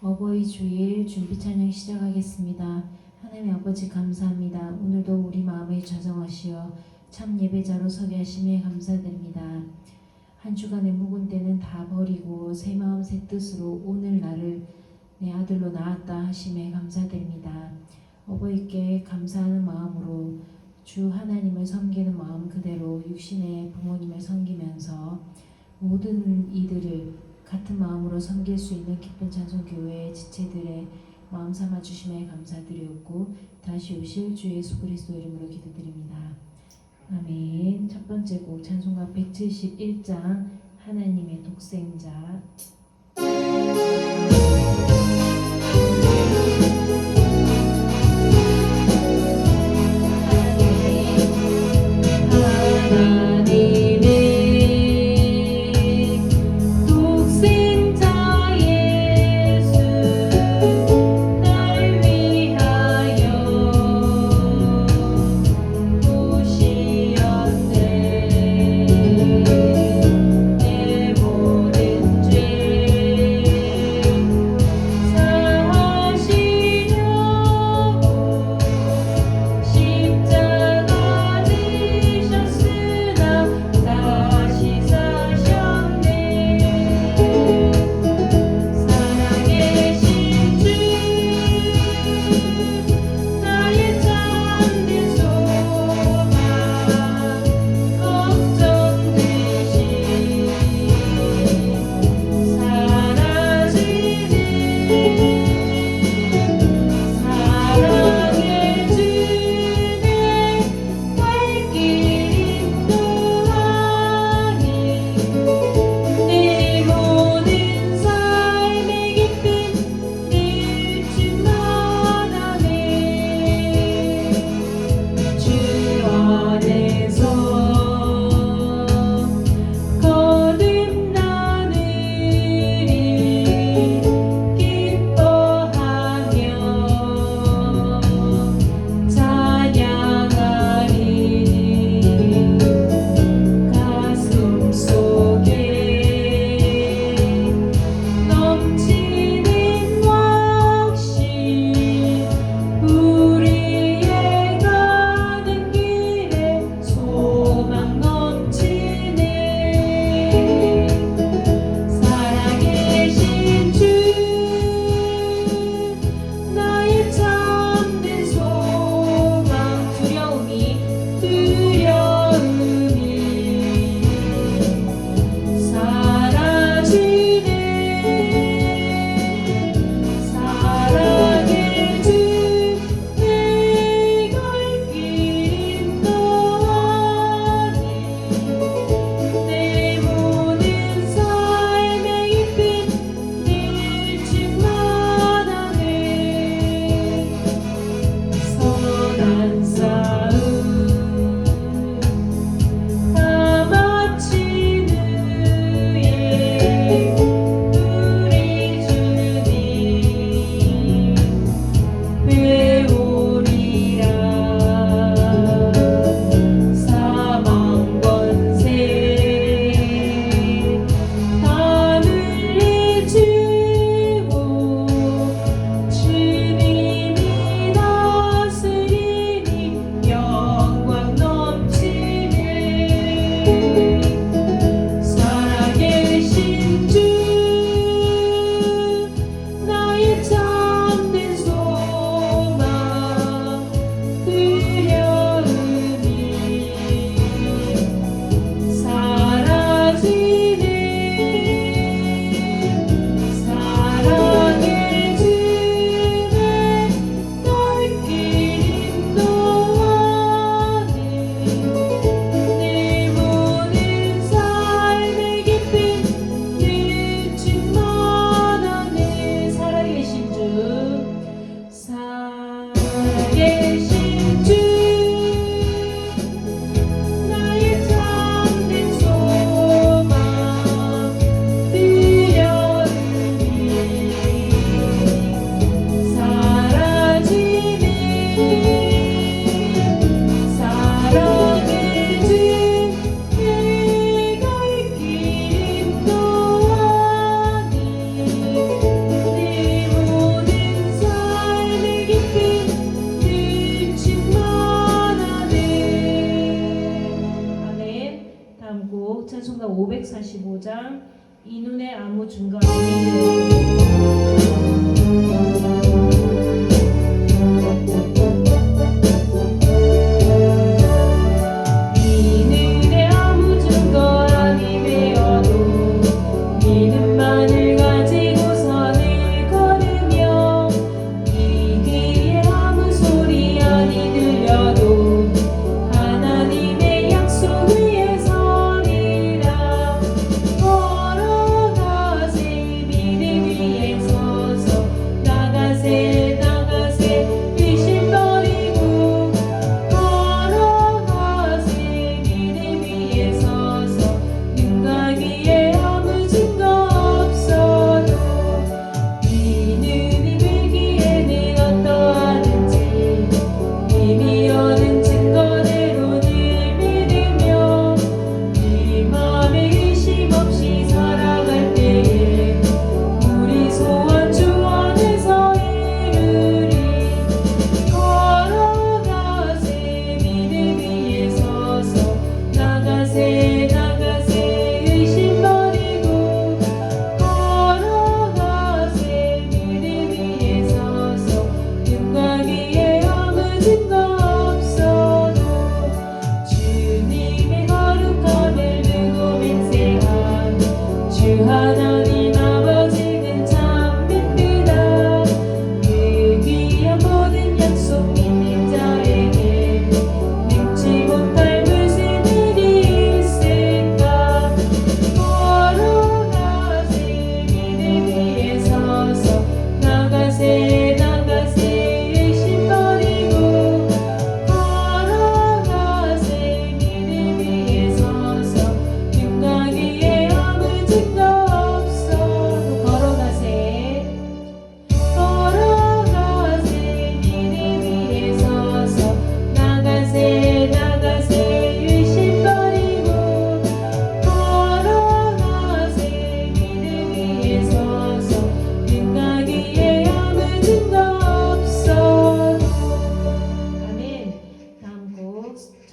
어버이 주일 준비 찬양 시작하겠습니다. 하나님 아버지 감사합니다. 오늘도 우리 마음에 좌정하시어 참 예배자로 서게 하심에 감사드립니다. 한 주간의 묵은 때는 다 버리고 새 마음 새 뜻으로 오늘 나를 내 아들로 낳았다 하심에 감사드립니다. 어버이께 감사하는 마음으로 주 하나님을 섬기는 마음 그대로 육신의 부모님을 섬기면서 모든 이들을 같은 마음으로 섬길 수 있는 기쁜 찬송교회 지체들의 마음 삼아 주심에 감사드리옵고 다시 오실 주 예수 그리스도 이름으로 기도드립니다. 아멘. 첫 번째 곡 찬송가 171장 하나님의 독생자. 아무 증거 아니에요.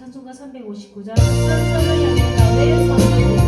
찬송가 359장 찬송을 향해 가는 성도들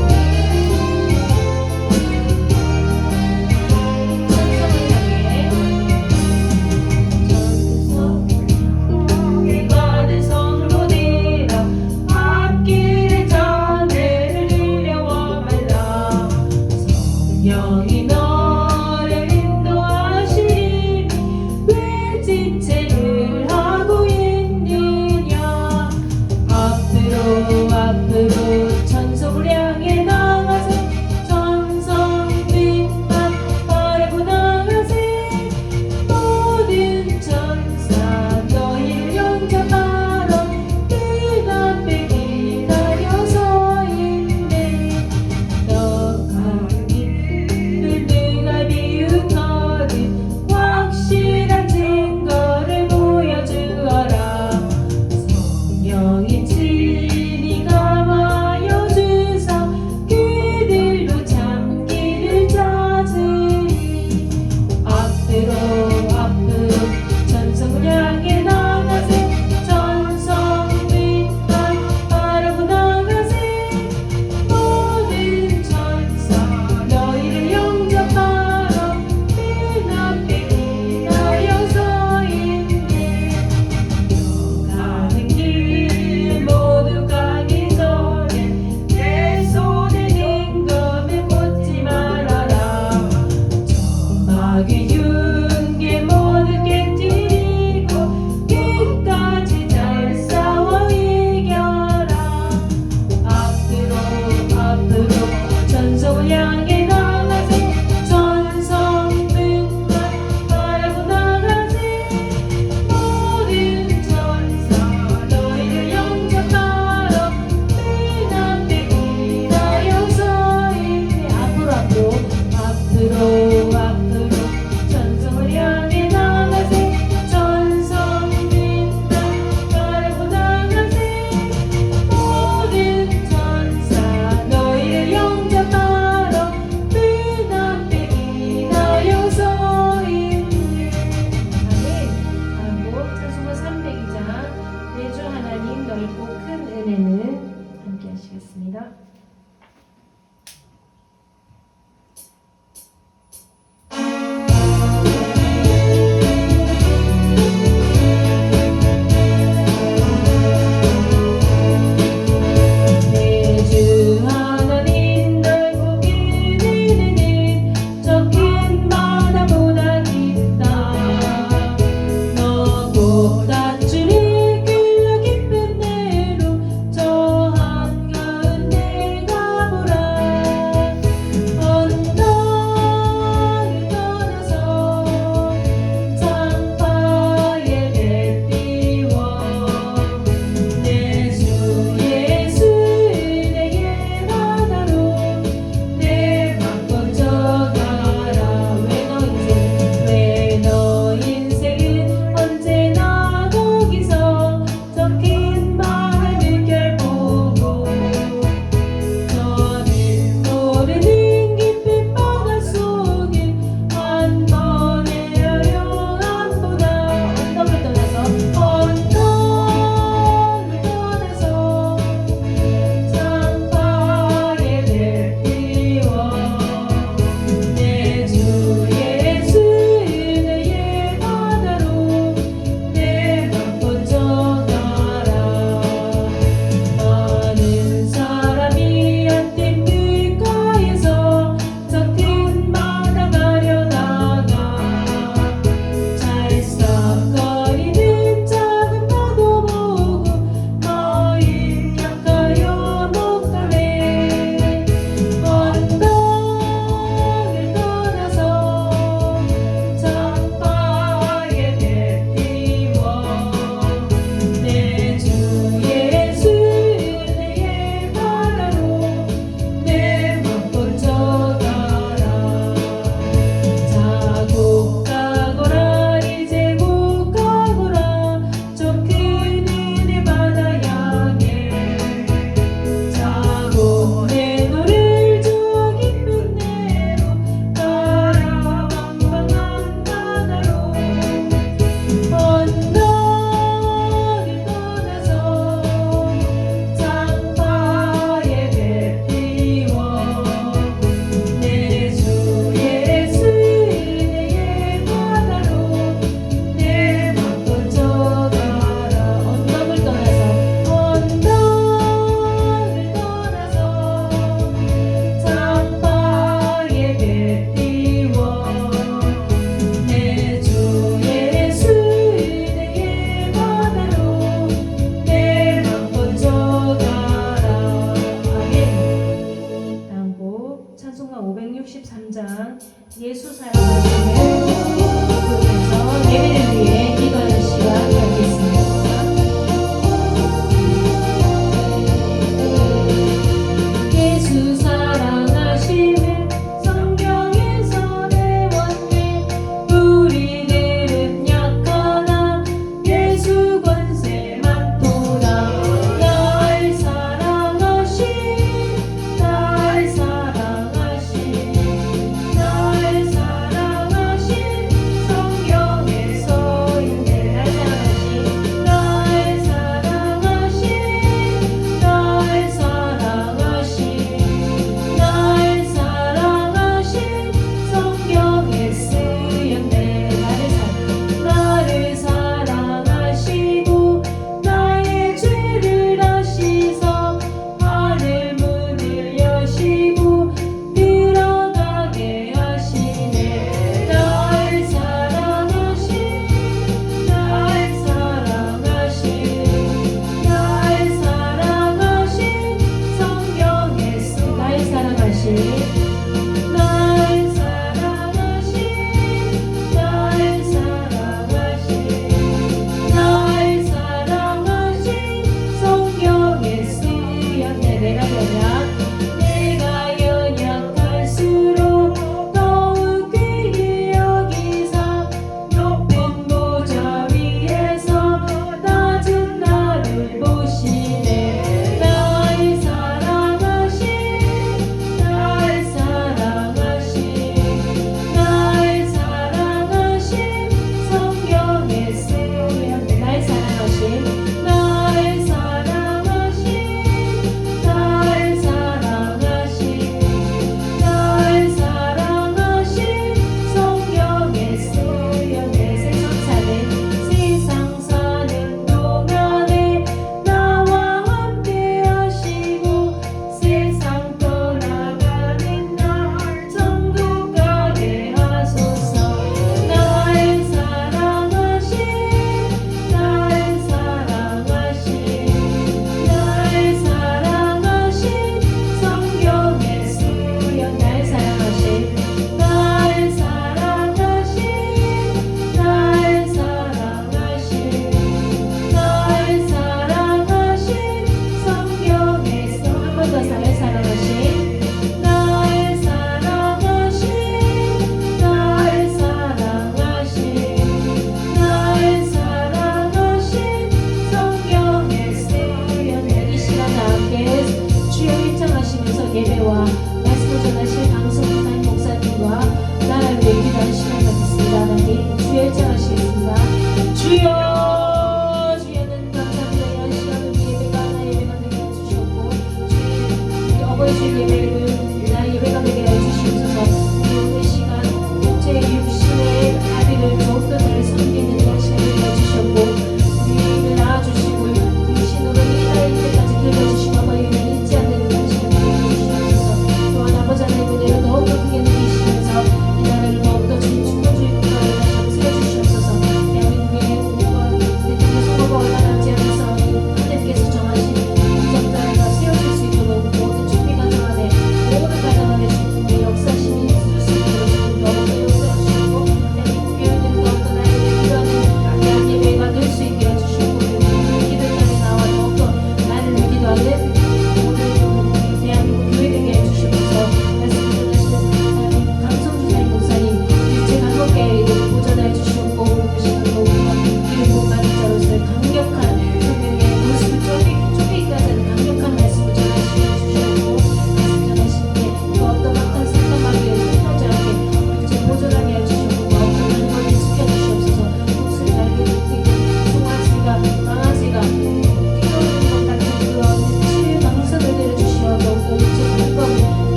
앞으로 전선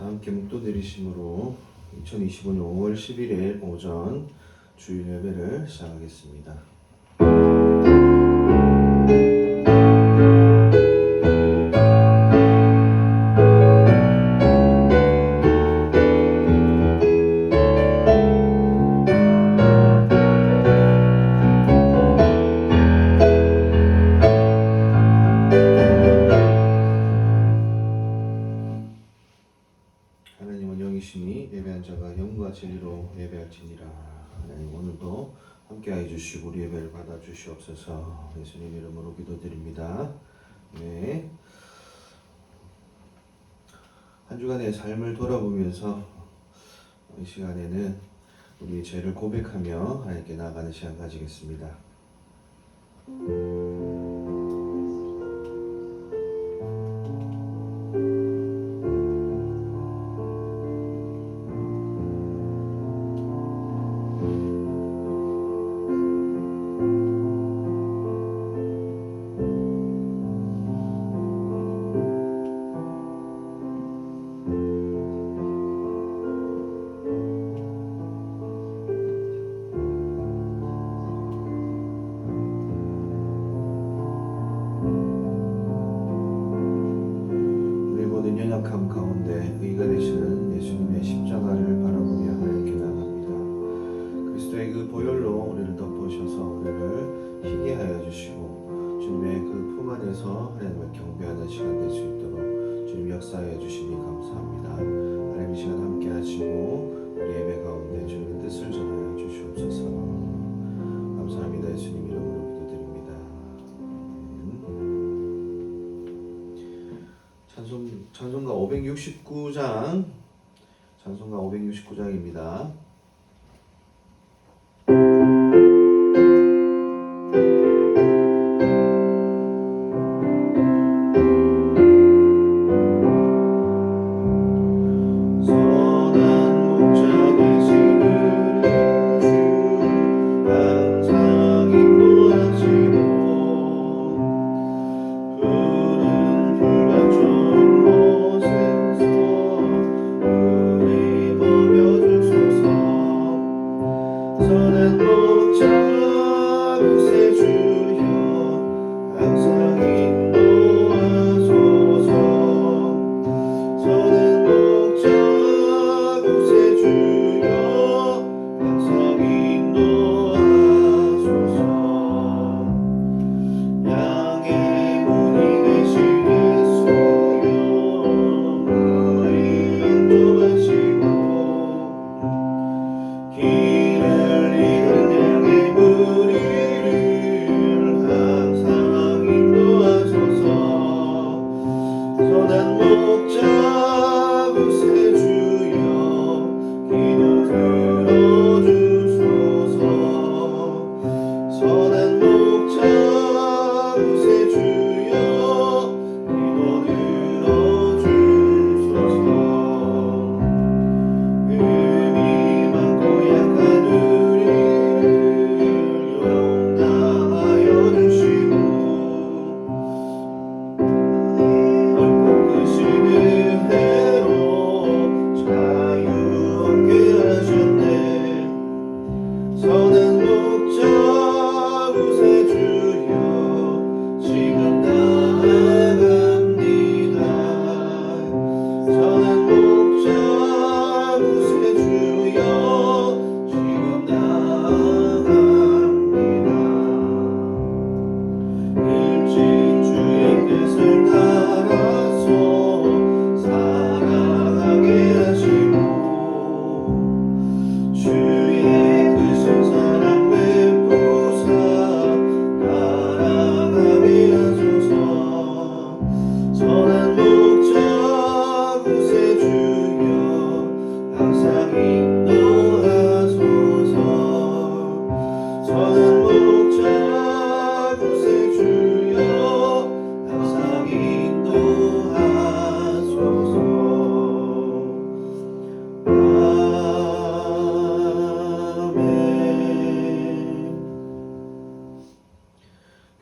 함께 묵도 내리심으로 2025년 5월 11일 오전 주일 예배를 시작하겠습니다. 하나님은 영이시니 예배한 자가 영과 진리로 예배할지니라. 하나님 오늘도 함께해 주시고 우리 예배를 받아 주시옵소서. 예수님 이름으로 기도드립니다. 네. 한 주간의 삶을 돌아보면서 이 시간에는 우리의 죄를 고백하며 하나님께 나아가는 시간 가지겠습니다. 연약함 가운데 의가 되시는 예수님의 십자가를 바라보며 하나님께 나갑니다. 그리스도의 그 보혈로 우리를 덮으셔서 우리를 희게 하여 주시고 주님의 그 품 안에서 하나님을 경배하는 시간 될 수 있도록 주님 역사하여 주시니 감사합니다. 하나님 이 시간 함께 하시고 우리 예배 가운데 주님의 뜻을 전하여 주시옵소서. 감사합니다. 예수님 이름으로 기도드립니다. 찬송가 569장 찬송가 569장입니다.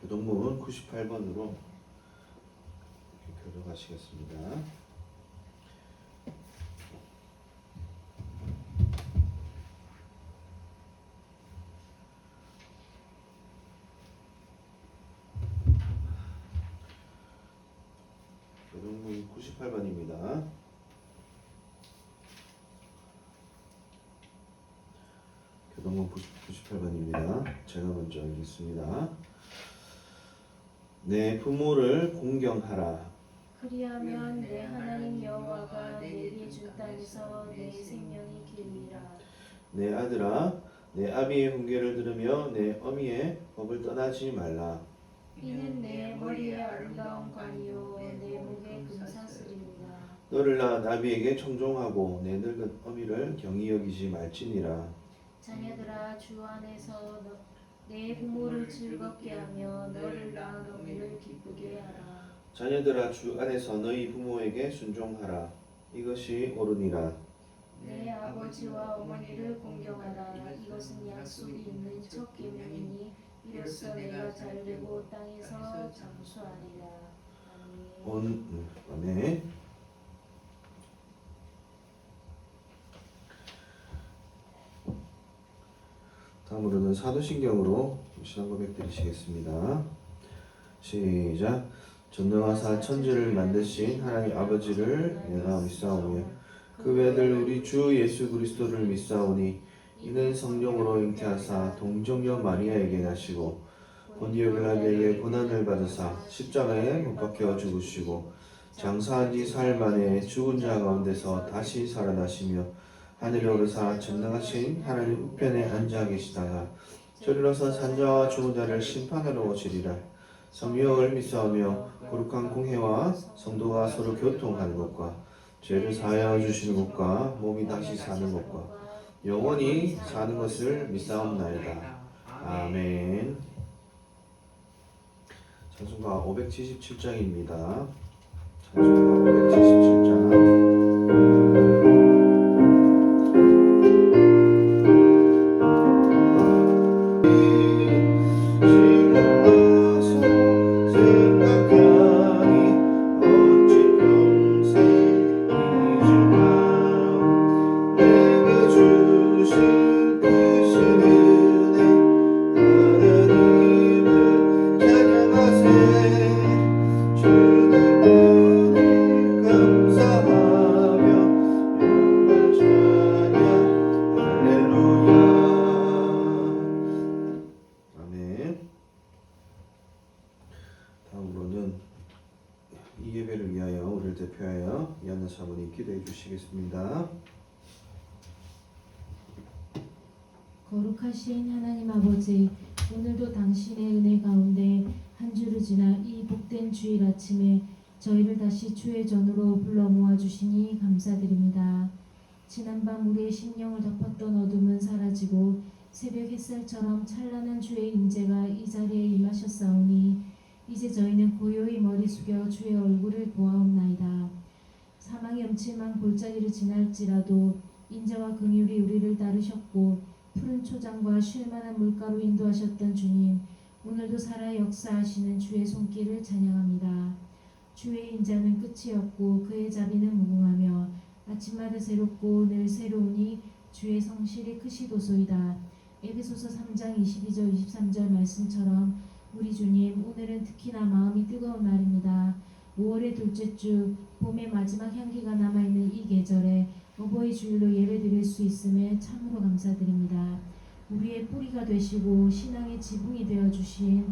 교동문 98번으로 교독하시겠습니다. 98번입니다. 교동문 98번입니다. 제가 먼저 읽겠습니다. 내 부모를 공경하라. 그리하면 내 하나님 여호와가 내게 준 땅에서 내 생명이 길리라. 내 아들아, 내 아비의 훈계를 들으며 내 어미의 법을 떠나지 말라. 이는 내 머리에 아름다운 관이요 내 목에 금사슬입니다. 너를 낳은 아비에게 청종하고 내 늙은 어미를 경히 여기지 말지니라. 자녀들아, 주 안에서 내 부모를 즐겁게 하며 너를 낳은 어미를 기쁘게 하라. 자녀들아, 주 안에서 너희 부모에게 순종하라. 이것이 옳으니라. 내 아버지와 어머니를 공경하라. 이것은 약속이 있는 첫 계명이니 이로써 내가 잘되고 땅에서 장수하리라. 아멘. 다음으로는 사도신경으로 신앙 고백 드리시겠습니다. 시작. 전능하사 천지를 만드신 하나님 아버지를 내가 믿사오며 그 외아들 우리 주 예수 그리스도를 믿사오니 이는 성령으로 잉태하사 동정녀 마리아에게 나시고 본디오 빌라도에게 고난을 받으사 십자가에 못 박혀 죽으시고 장사한 지 사흘 만에 죽은 자 가운데서 다시 살아나시며 하늘에 오르사 전능하신 하나님 우편에 앉아 계시다가 저리로서 산자와 죽은 자를 심판하러 오시리라. 성령을 믿사오며 거룩한 공회와 성도가 서로 교통하는 것과 죄를 사하여 주시는 것과 몸이 다시 사는 것과 영원히 사는 것을 믿사옵나이다. 아멘. 찬송가 577장입니다. 찬송가 577장. 다음으로는 이 예배를 위하여 우리를 대표하여 이한나 사모님 기도해 주시겠습니다. 거룩하신 하나님 아버지, 오늘도 당신의 은혜 가운데 한 주를 지나 이 복된 주일 아침에 저희를 다시 주의 전으로 불러 모아주시니 감사드립니다. 지난밤 우리의 심령을 덮었던 어둠은 사라지고 새벽 햇살처럼 찬란한 주의 임재가 이 자리에 임하셨사오니 이제 저희는 고요히 머리 숙여 주의 얼굴을 보아옵나이다. 사망의 음침한 골짜기를 지날지라도 인자와 긍휼이 우리를 따르셨고 푸른 초장과 쉴만한 물가로 인도하셨던 주님, 오늘도 살아 역사하시는 주의 손길을 찬양합니다. 주의 인자는 끝이 없고 그의 자비는 무궁하며 아침마다 새롭고 늘 새로우니 주의 성실이 크시도소이다. 에베소서 3장 22절 23절 말씀처럼 우리 주님, 오늘은 특히나 마음이 뜨거운 날입니다. 5월의 둘째 주, 봄의 마지막 향기가 남아있는 이 계절에 어버이 주일로 예배드릴 수 있음에 참으로 감사드립니다. 우리의 뿌리가 되시고 신앙의 지붕이 되어주신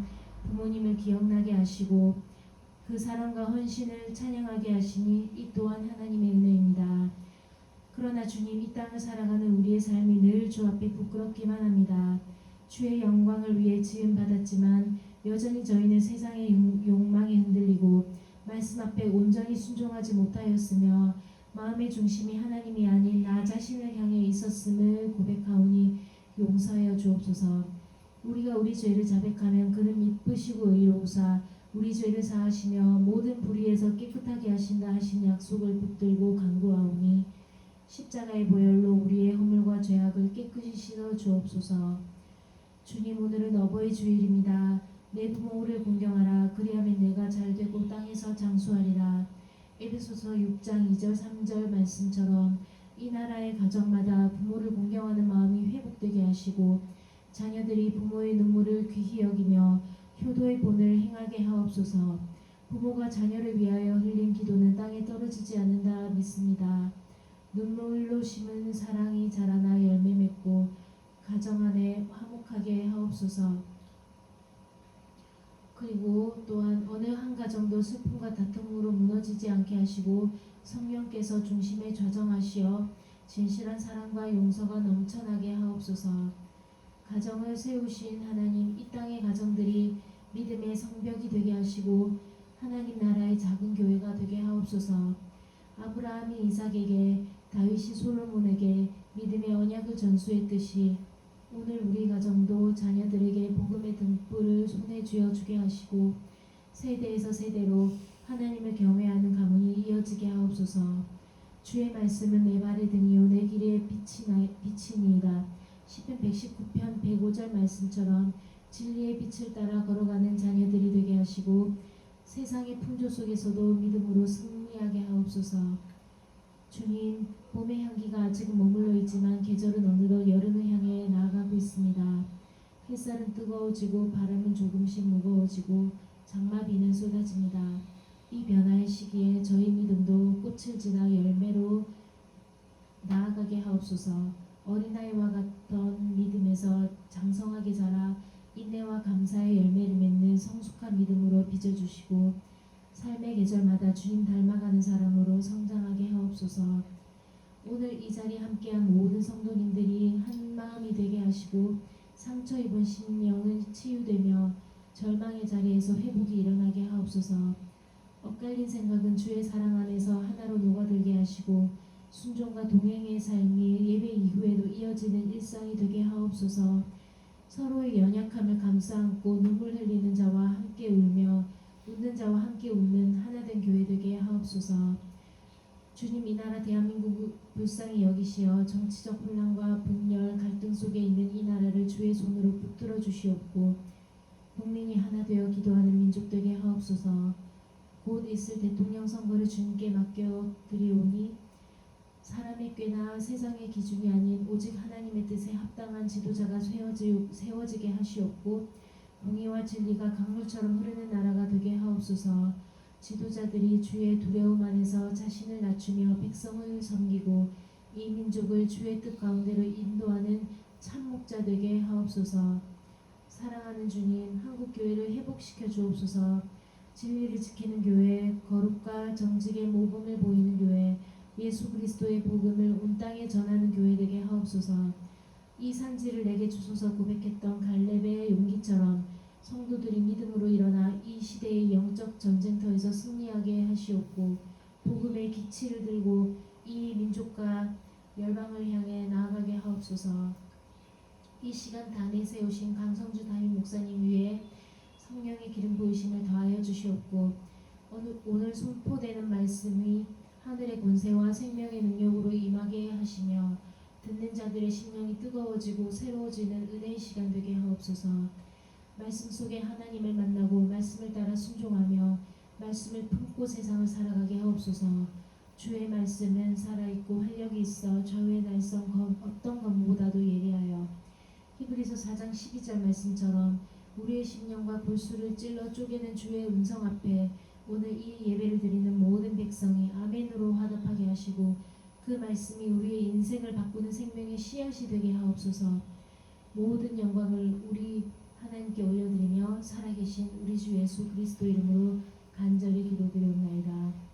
부모님을 기억나게 하시고 그 사랑과 헌신을 찬양하게 하시니 이 또한 하나님의 은혜입니다. 그러나 주님, 이 땅을 살아가는 우리의 삶이 늘 주 앞에 부끄럽기만 합니다. 주의 영광을 위해 지음받았지만 여전히 저희는 세상의 욕망에 흔들리고 말씀 앞에 온전히 순종하지 못하였으며 마음의 중심이 하나님이 아닌 나 자신을 향해 있었음을 고백하오니 용서하여 주옵소서. 우리가 우리 죄를 자백하면 그는 미쁘시고 의로우사 우리 죄를 사하시며 모든 불의에서 깨끗하게 하신다 하신 약속을 붙들고 간구하오니 십자가의 보혈로 우리의 허물과 죄악을 깨끗이 씻어 주옵소서. 주님, 오늘은 어버이 주일입니다. 내 부모를 공경하라. 그리하면 내가 잘되고 땅에서 장수하리라. 에베소서 6장 2절 3절 말씀처럼 이 나라의 가정마다 부모를 공경하는 마음이 회복되게 하시고 자녀들이 부모의 눈물을 귀히 여기며 효도의 본을 행하게 하옵소서. 부모가 자녀를 위하여 흘린 기도는 땅에 떨어지지 않는다 믿습니다. 눈물로 심은 사랑이 자라나 열매 맺고 가정 안에 화목하게 하옵소서. 그리고 또한 어느 한 가정도 슬픔과 다툼으로 무너지지 않게 하시고 성령께서 중심에 좌정하시어 진실한 사랑과 용서가 넘쳐나게 하옵소서. 가정을 세우신 하나님, 이 땅의 가정들이 믿음의 성벽이 되게 하시고 하나님 나라의 작은 교회가 되게 하옵소서. 아브라함이 이삭에게, 다윗이 솔로몬에게 믿음의 언약을 전수했듯이 오늘 우리 가정도 자녀들에게 복음의 등불을 손에 쥐어 주게 하시고 세대에서 세대로 하나님을 경외하는 가문이 이어지게 하옵소서. 주의 말씀은 내 발에 등이요 내 길에 빛이니이다. 시편 119편 105절 말씀처럼 진리의 빛을 따라 걸어가는 자녀들이 되게 하시고 세상의 풍조 속에서도 믿음으로 승리하게 하옵소서. 주님, 봄의 향기가 아직은 머물러 있지만 계절은 어느덧 여름을 향해 나아가고 있습니다. 햇살은 뜨거워지고 바람은 조금씩 무거워지고 장마비는 쏟아집니다. 이 변화의 시기에 저희 믿음도 꽃을 지나 열매로 나아가게 하옵소서. 어린아이와 같던 믿음에서 장성하게 자라 인내와 감사의 열매를 맺는 성숙한 믿음으로 빚어주시고 삶의 계절마다 주님 닮아가는 사람으로 성장하게 하옵소서. 오늘 이 자리에 함께한 모든 성도님들이 한 마음이 되게 하시고 상처 입은 심령은 치유되며 절망의 자리에서 회복이 일어나게 하옵소서. 엇갈린 생각은 주의 사랑 안에서 하나로 녹아들게 하시고 순종과 동행의 삶이 예배 이후에도 이어지는 일상이 되게 하옵소서. 서로의 연약함을 감싸 안고 눈물 흘리는 자와 함께 울며 웃는 자와 함께 웃는 하나된 교회 되게 하옵소서. 주님, 이 나라 대한민국을 불쌍히 여기시어 정치적 혼란과 분열, 갈등 속에 있는 이 나라를 주의 손으로 붙들어 주시옵고 국민이 하나 되어 기도하는 민족 되게 하옵소서. 곧 있을 대통령 선거를 주님께 맡겨 드리오니 사람의 꾀나 세상의 기준이 아닌 오직 하나님의 뜻에 합당한 지도자가 세워지게 하시옵고 공의와 진리가 강물처럼 흐르는 나라가 되게 하옵소서. 지도자들이 주의 두려움 안에서 자신을 낮추며 백성을 섬기고 이 민족을 주의 뜻 가운데로 인도하는 참 목자 되게 하옵소서. 사랑하는 주님, 한국교회를 회복시켜 주옵소서. 진리를 지키는 교회, 거룩과 정직의 모범을 보이는 교회, 예수 그리스도의 복음을 온 땅에 전하는 교회 되게 하옵소서. 이 산지를 내게 주소서 고백했던 갈렙의 용기처럼 성도들이 믿음으로 일어나 이 시대의 영적 전쟁터에서 승리하게 하시옵고 복음의 기치를 들고 이 민족과 열방을 향해 나아가게 하옵소서. 이 시간 다 내세우신 강성주 담임 목사님 위에 성령의 기름 부으심을 더하여 주시옵고 오늘 선포되는 말씀이 하늘의 권세와 생명의 능력으로 임하게 하시며 듣는 자들의 심령이 뜨거워지고 새로워지는 은혜의 시간 되게 하옵소서. 말씀 속에 하나님을 만나고 말씀을 따라 순종하며 말씀을 품고 세상을 살아가게 하옵소서. 주의 말씀은 살아있고 활력이 있어 좌우의 날선 어떤 검보다도 예리하여 히브리서 4장 12절 말씀처럼 우리의 심령과 골수를 찔러 쪼개는 주의 음성 앞에 오늘 이 예배를 드리는 모든 백성이 아멘으로 화답하게 하시고 그 말씀이 우리의 인생을 바꾸는 생명의 씨앗이 되게 하옵소서. 모든 영광을 우리 하나님께 올려드리며 살아계신 우리 주 예수 그리스도 이름으로 간절히 기도드리옵나이다.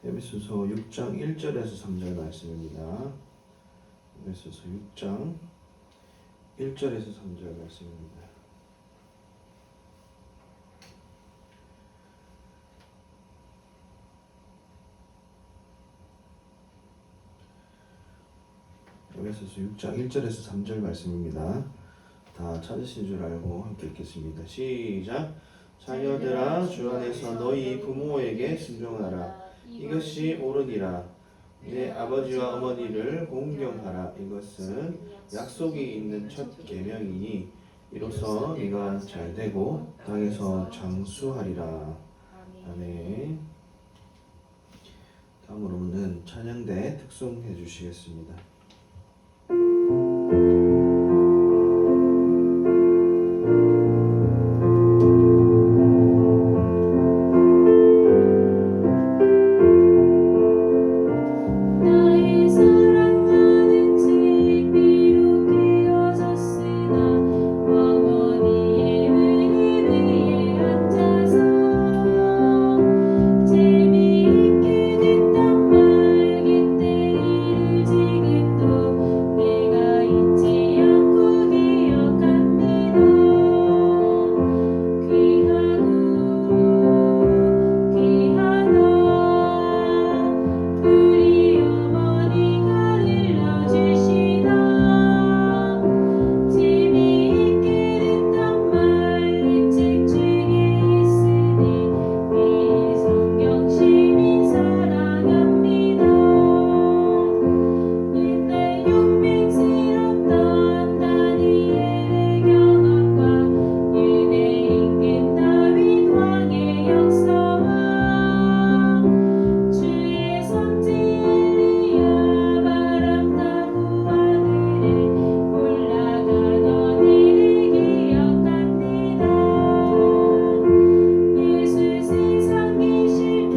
에베소서 6장 1절에서 3절 말씀입니다. 에베소서 6장 1절에서 3절 말씀입니다. 에베소서 6장 1절에서 3절 말씀입니다. 다 찾으신 줄 알고 함께 읽겠습니다. 시작. 자녀들아 주 안에서 너희 부모에게 순종하라. 이것이 옳으니라. 내 아버지와 어머니를 공경하라. 이것은 약속이 있는 첫 계명이니 이로써 네가 잘되고 땅에서 장수하리라. 아멘. 다음으로는 찬양대 특송해 주시겠습니다. 나의 사랑하는 책 비록 깨어졌으나 어머니의 은혜 위에 앉아서 재미있게 듣던 말 그때 일을 지금도 내가 잊지 않고 기억합니다. 귀하다 우리 어머니가 들려주시다. 재미있게 듣던 말 이 책 중에 있으니 이 성경 시민 사랑합니다. 옛날 용맹스럽던 다니엘의 경험과 유대 임금 다윗 왕의 역사와 주의 선지 엘리야 바람 타고 하늘에 올라가던 일을 기억합니다. 예수 세상 계실 때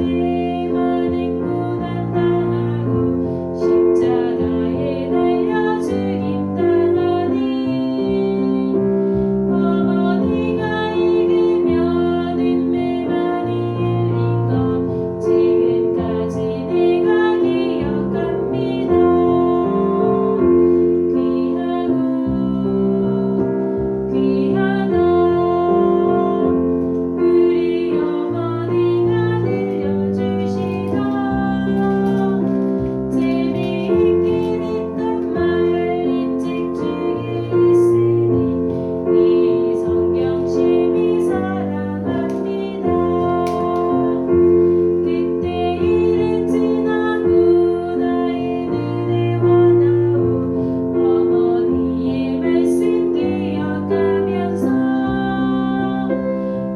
많은 고난 당하고 십자가에 달려 죽임 당하니 어머니가 읽으며 눈물 많이 흘린 것 지금까지 내가 기억합니다. 귀하다 우리 어머니가 들려주시다. 재미있게 듣던 말 이 책 중에 있으니 이 성경 심히 사랑합니다. 그때 일은 지나고 나의 눈에 와닿고 어머니의 말씀 기억하면서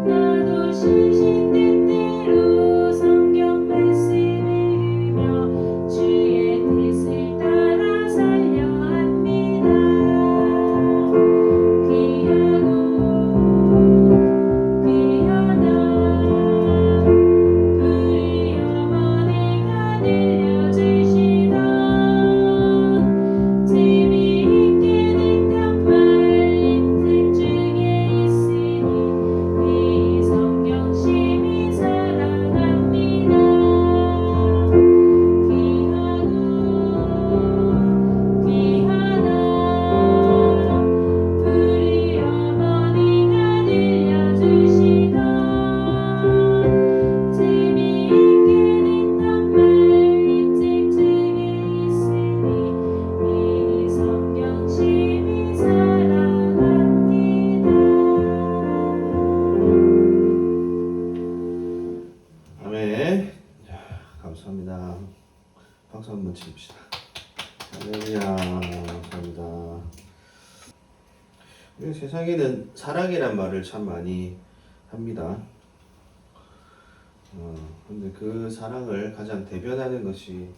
나도 신신 뜻대로 성경 말씀 읽으며 주의 뜻을 따라 살려 합니다. 귀하다 우리 어머니가 들려주시던 재미있게 듣던 말 이 책 중에 있으니 이 성경 심히 사랑합니다. 귀하다 우리 어머니가 들려주시던 재미있게 듣던 말 이 책 중에 있으니 이 성경 심히 사랑합니다. 아멘. 자, 감사합니다. 박수 한번 칩시다. 할렐루야. 감사합니다. 우리 세상에는 사랑이란 말을 참 많이 합니다. 근데 그 사랑을 가장 대변하는 것이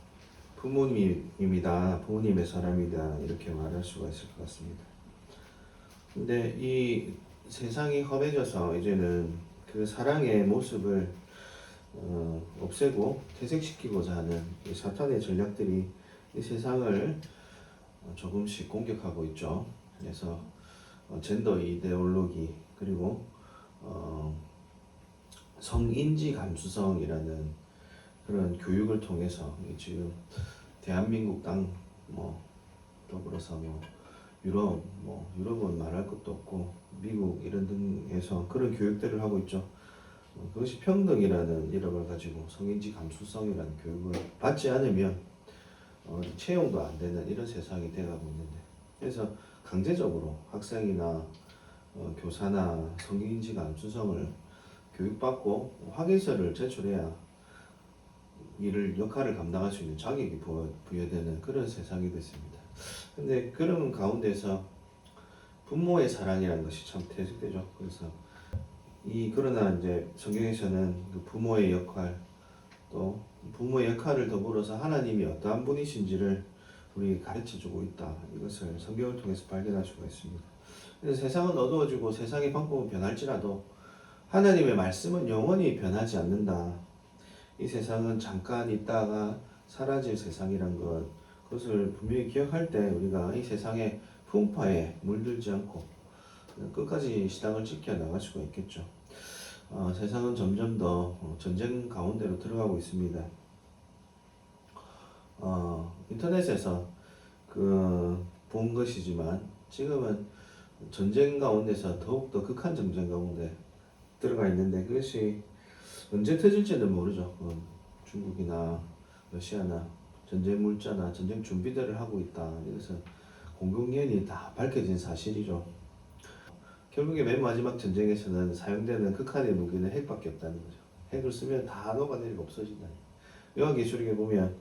부모님입니다. 부모님의 사랑이다. 이렇게 말할 수가 있을 것 같습니다. 근데 이 세상이 험해져서 이제는 그 사랑의 모습을 없애고 퇴색시키고자 하는 이 사탄의 전략들이 이 세상을 조금씩 공격하고 있죠. 그래서 젠더 이데올로기 그리고 성인지 감수성이라는 그런 교육을 통해서 지금 대한민국 땅 더불어서 유럽은 말할 것도 없고 미국 이런 등에서 그런 교육들을 하고 있죠. 그것이 평등이라는 이름을 가지고 성인지 감수성이라는 교육을 받지 않으면 채용도 안 되는 이런 세상이 돼가고 있는데, 그래서 강제적으로 학생이나 교사나 성인지 감수성을 교육받고 확인서를 제출해야 역할을 감당할 수 있는 자격이 부여되는 그런 세상이 됐습니다. 근데 그런 가운데서 부모의 사랑이라는 것이 참 퇴색되죠. 그래서 그러나 이제 성경에서는 그 부모의 역할, 또 부모의 역할을 더불어서 하나님이 어떠한 분이신지를 우리 가르쳐주고 있다. 이것을 성경을 통해서 발견할 수가 있습니다. 그래서 세상은 어두워지고 세상의 방법은 변할지라도 하나님의 말씀은 영원히 변하지 않는다. 이 세상은 잠깐 있다가 사라질 세상이란 것, 그것을 분명히 기억할 때 우리가 이 세상의 풍파에 물들지 않고 끝까지 신앙을 지켜나갈 수가 있겠죠. 세상은 점점 더 전쟁 가운데로 들어가고 있습니다. 인터넷에서 본 것이지만 지금은 전쟁 가운데서 더욱더 극한 전쟁 가운데 들어가 있는데, 그것이 언제 터질지는 모르죠. 중국이나 러시아나 전쟁 물자나 전쟁 준비들을 하고 있다. 이것은 공공연히 다 밝혀진 사실이죠. 결국에 맨 마지막 전쟁에서는 사용되는 극한의 무기는 핵밖에 없다는 거죠. 핵을 쓰면 다 녹아내리고 없어진다. 요한계시록에 보면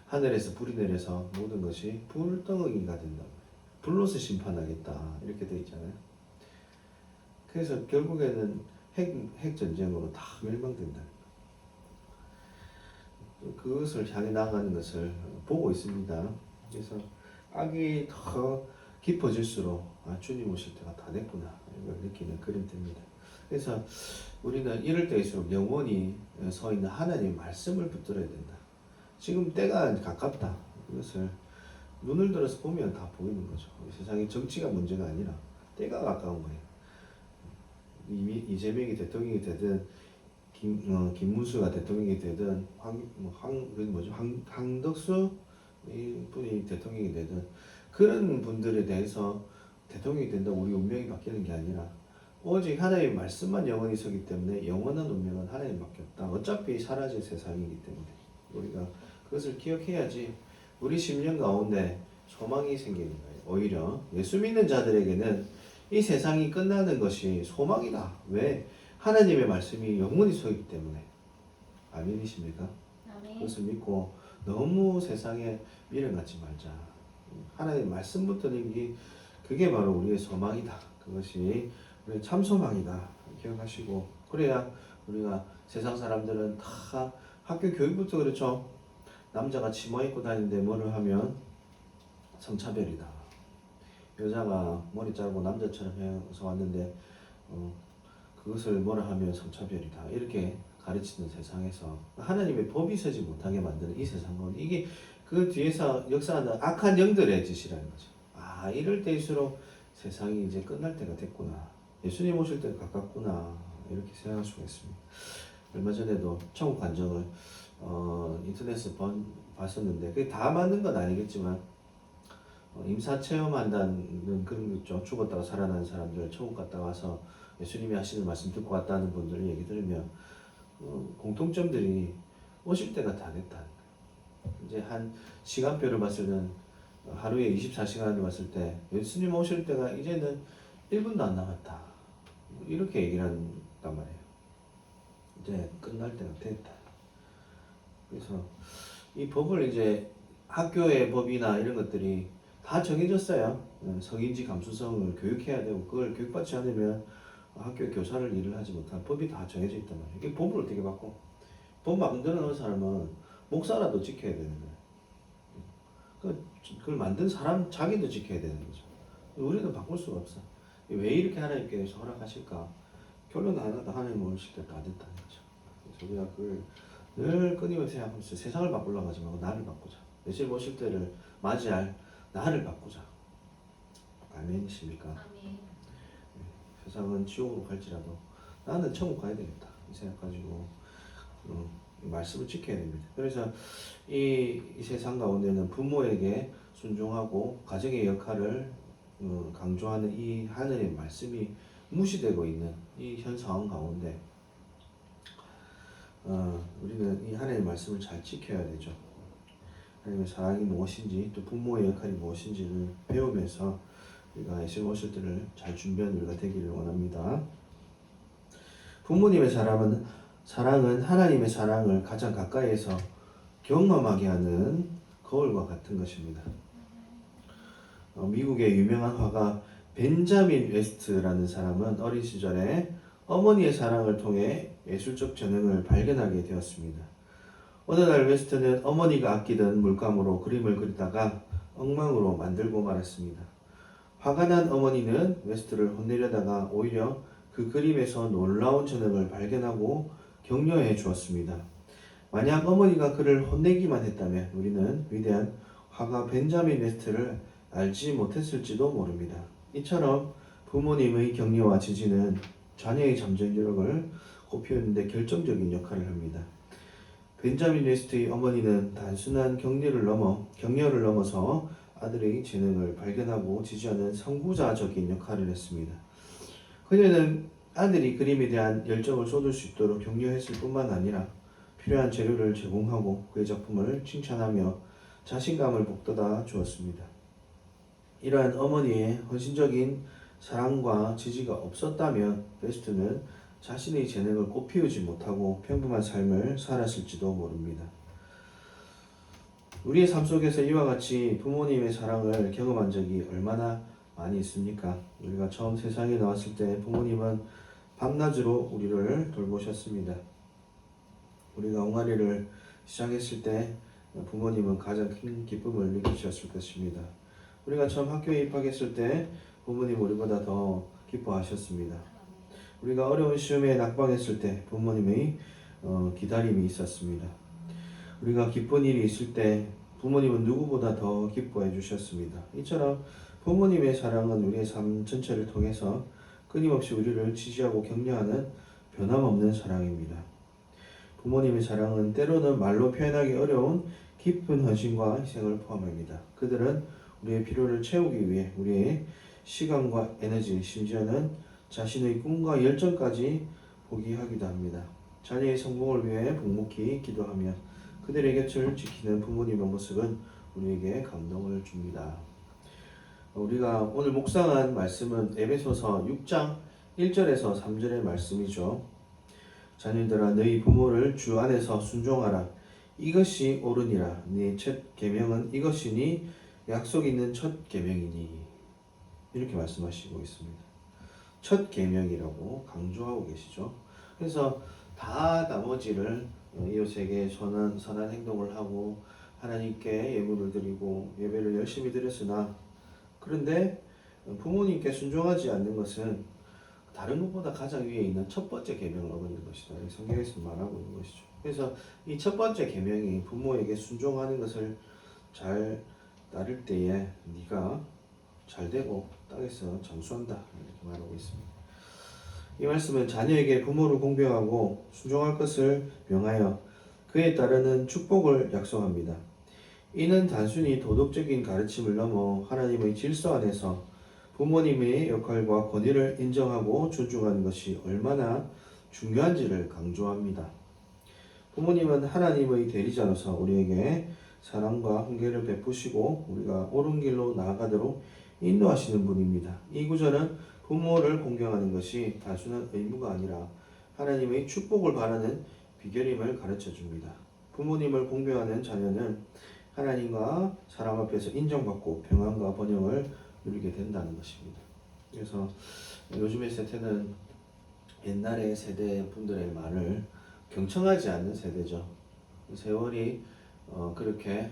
하늘에서 불이 내려서 모든 것이 불덩어리가 된다. 불로서 심판하겠다. 이렇게 되어 있잖아요. 그래서 결국에는 핵 전쟁으로 다 멸망된다. 그것을 향해 나가는 것을 보고 있습니다. 그래서 악이 더 깊어질수록 주님 오실 때가 다 됐구나 이걸 느끼는 그런 때입니다. 그래서 우리는 이럴 때일수록 영원히 서 있는 하나님의 말씀을 붙들어야 된다. 지금 때가 가깝다. 이것을 눈을 들어서 보면 다 보이는 거죠. 세상의 정치가 문제가 아니라 때가 가까운 거예요. 이미 이재명이 대통령이 되든 김문수가 대통령이 되든 황덕수 분이 대통령이 되든 그런 분들에 대해서 대통령이 된다고 우리 운명이 바뀌는 게 아니라 오직 하나님의 말씀만 영원히 서기 때문에 영원한 운명은 하나님밖에 없다. 어차피 사라질 세상이기 때문에 우리가 그것을 기억해야지 우리 심령 가운데 소망이 생기는 거예요. 오히려 예수 믿는 자들에게는 이 세상이 끝나는 것이 소망이다. 왜? 하나님의 말씀이 영원히 서기 때문에. 아멘이십니까? 아멘. 그것을 믿고 너무 세상에 미련 갖지 말자. 하나님의 말씀 붙드는 게 그게 바로 우리의 소망이다. 그것이 우리의 참 소망이다. 기억하시고 그래야 우리가 세상 사람들은 다 학교 교육부터 그렇죠. 남자가 치마 입고 다니는데 뭐를 하면 성차별이다. 여자가 머리 자르고 남자처럼 해서 왔는데 그것을 뭐라 하면 성차별이다. 이렇게 가르치는 세상에서 하나님의 법이 서지 못하게 만드는 이 세상은 이게 그 뒤에서 역사하는 악한 영들의 짓이라는 거죠. 이럴 때일수록 세상이 이제 끝날 때가 됐구나. 예수님 오실 때가 가깝구나. 이렇게 생각할 수가 있습니다. 얼마 전에도 천국 관정을 인터넷에서 봤었는데 그게 다 맞는 건 아니겠지만 임사 체험한다는 그런 거 있죠. 죽었다가 살아난 사람들 천국 갔다 와서 예수님이 하시는 말씀 듣고 왔다는 분들 얘기 들으면 공통점들이 오실 때가 다 됐다. 이제 한 시간표를 봤을 때는 하루에 24시간을 봤을 때 예수님 오실 때가 이제는 1분도 안 남았다. 이렇게 얘기를 한단 말이에요. 이제 끝날 때가 됐다. 그래서 이 법을 이제 학교의 법이나 이런 것들이 다 정해졌어요. 성인지 감수성을 교육해야 되고 그걸 교육받지 않으면 학교 교사를 일을 하지 못한 법이 다 정해져 있단 말이에요. 이게 법을 어떻게 바꿔? 법 만들어 놓은 사람은 목사라도 지켜야 되는 거예요. 그걸 만든 사람 자기도 지켜야 되는 거죠. 우리는 바꿀 수가 없어. 왜 이렇게 하나님께서 허락하실까? 결론은 하나도 하나님 오실 때 다 됐다는 거죠. 그래서 우리가 그걸 늘 끊임없이 생각하면서 세상을 바꾸려고 하지 말고 나를 바꾸자. 예수님 오실 때를 맞이할 나를 바꾸자. 아멘이십니까? 아멘. 세상은 지옥으로 갈지라도 나는 천국 가야 되겠다. 이 생각 가지고 말씀을 지켜야 됩니다. 그래서 이 세상 가운데는 부모에게 순종하고 가정의 역할을 강조하는 이 하늘의 말씀이 무시되고 있는 이 현 상황 가운데 우리는 이 하나님의 말씀을 잘 지켜야 되죠. 하나님의 사랑이 무엇인지 또 부모의 역할이 무엇인지를 배우면서 우리가 예수님 오실 때를 잘 준비한 우리가 되기를 원합니다. 부모님의 사랑은 하나님의 사랑을 가장 가까이에서 경험하게 하는 거울과 같은 것입니다. 미국의 유명한 화가 벤자민 웨스트라는 사람은 어린 시절에 어머니의 사랑을 통해 예술적 재능을 발견하게 되었습니다. 어느 날 웨스트는 어머니가 아끼던 물감으로 그림을 그리다가 엉망으로 만들고 말았습니다. 화가 난 어머니는 웨스트를 혼내려다가 오히려 그 그림에서 놀라운 재능을 발견하고 격려해 주었습니다. 만약 어머니가 그를 혼내기만 했다면 우리는 위대한 화가 벤자민 웨스트를 알지 못했을지도 모릅니다. 이처럼 부모님의 격려와 지지는 자녀의 잠재력을 꽃피우는 데 결정적인 역할을 합니다. 벤자민 웨스트의 어머니는 단순한 격려를 넘어서 아들의 재능을 발견하고 지지하는 선구자적인 역할을 했습니다. 그녀는 아들이 그림에 대한 열정을 쏟을 수 있도록 격려했을 뿐만 아니라 필요한 재료를 제공하고 그의 작품을 칭찬하며 자신감을 북돋아 주었습니다. 이러한 어머니의 헌신적인 사랑과 지지가 없었다면 웨스트는 자신의 재능을 꽃피우지 못하고 평범한 삶을 살았을지도 모릅니다. 우리의 삶 속에서 이와 같이 부모님의 사랑을 경험한 적이 얼마나 많이 있습니까? 우리가 처음 세상에 나왔을 때 부모님은 밤낮으로 우리를 돌보셨습니다. 우리가 옹알이를 시작했을 때 부모님은 가장 큰 기쁨을 느끼셨을 것입니다. 우리가 처음 학교에 입학했을 때 부모님 우리보다 더 기뻐하셨습니다. 우리가 어려운 시험에 낙방했을 때 부모님의 기다림이 있었습니다. 우리가 기쁜 일이 있을 때 부모님은 누구보다 더 기뻐해 주셨습니다. 이처럼 부모님의 사랑은 우리의 삶 전체를 통해서 끊임없이 우리를 지지하고 격려하는 변함없는 사랑입니다. 부모님의 사랑은 때로는 말로 표현하기 어려운 깊은 헌신과 희생을 포함합니다. 그들은 우리의 필요를 채우기 위해 우리의 시간과 에너지, 심지어는 자신의 꿈과 열정까지 포기하기도 합니다. 자녀의 성공을 위해 묵묵히 기도하며 그들의 곁을 지키는 부모님의 모습은 우리에게 감동을 줍니다. 우리가 오늘 묵상한 말씀은 에베소서 6장 1절에서 3절의 말씀이죠. 자녀들아 너희 부모를 주 안에서 순종하라. 이것이 옳으니라. 네 첫 계명은 이것이니 약속 있는 첫 계명이니. 이렇게 말씀하시고 있습니다. 첫 계명이라고 강조하고 계시죠. 그래서 다 나머지를 이웃에게 선한 행동을 하고 하나님께 예물을 드리고 예배를 열심히 드렸으나 그런데 부모님께 순종하지 않는 것은 다른 것보다 가장 위에 있는 첫 번째 계명을 어기는 것이다. 성경에서 말하고 있는 것이죠. 그래서 이 첫 번째 계명이 부모에게 순종하는 것을 잘 따를 때에 네가 잘 되고 땅에서 장수한다 이렇게 말하고 있습니다. 이 말씀은 자녀에게 부모를 공경하고 순종할 것을 명하여 그에 따르는 축복을 약속합니다. 이는 단순히 도덕적인 가르침을 넘어 하나님의 질서 안에서 부모님의 역할과 권위를 인정하고 존중하는 것이 얼마나 중요한지를 강조합니다. 부모님은 하나님의 대리자로서 우리에게 사랑과 훈계를 베푸시고 우리가 옳은 길로 나아가도록 인도하시는 분입니다. 이 구절은 부모를 공경하는 것이 단순한 의무가 아니라 하나님의 축복을 바라는 비결임을 가르쳐 줍니다. 부모님을 공경하는 자녀는 하나님과 사람 앞에서 인정받고 평안과 번영을 누리게 된다는 것입니다. 그래서 요즘의 세대는 옛날의 세대 분들의 말을 경청하지 않는 세대죠. 세월이 그렇게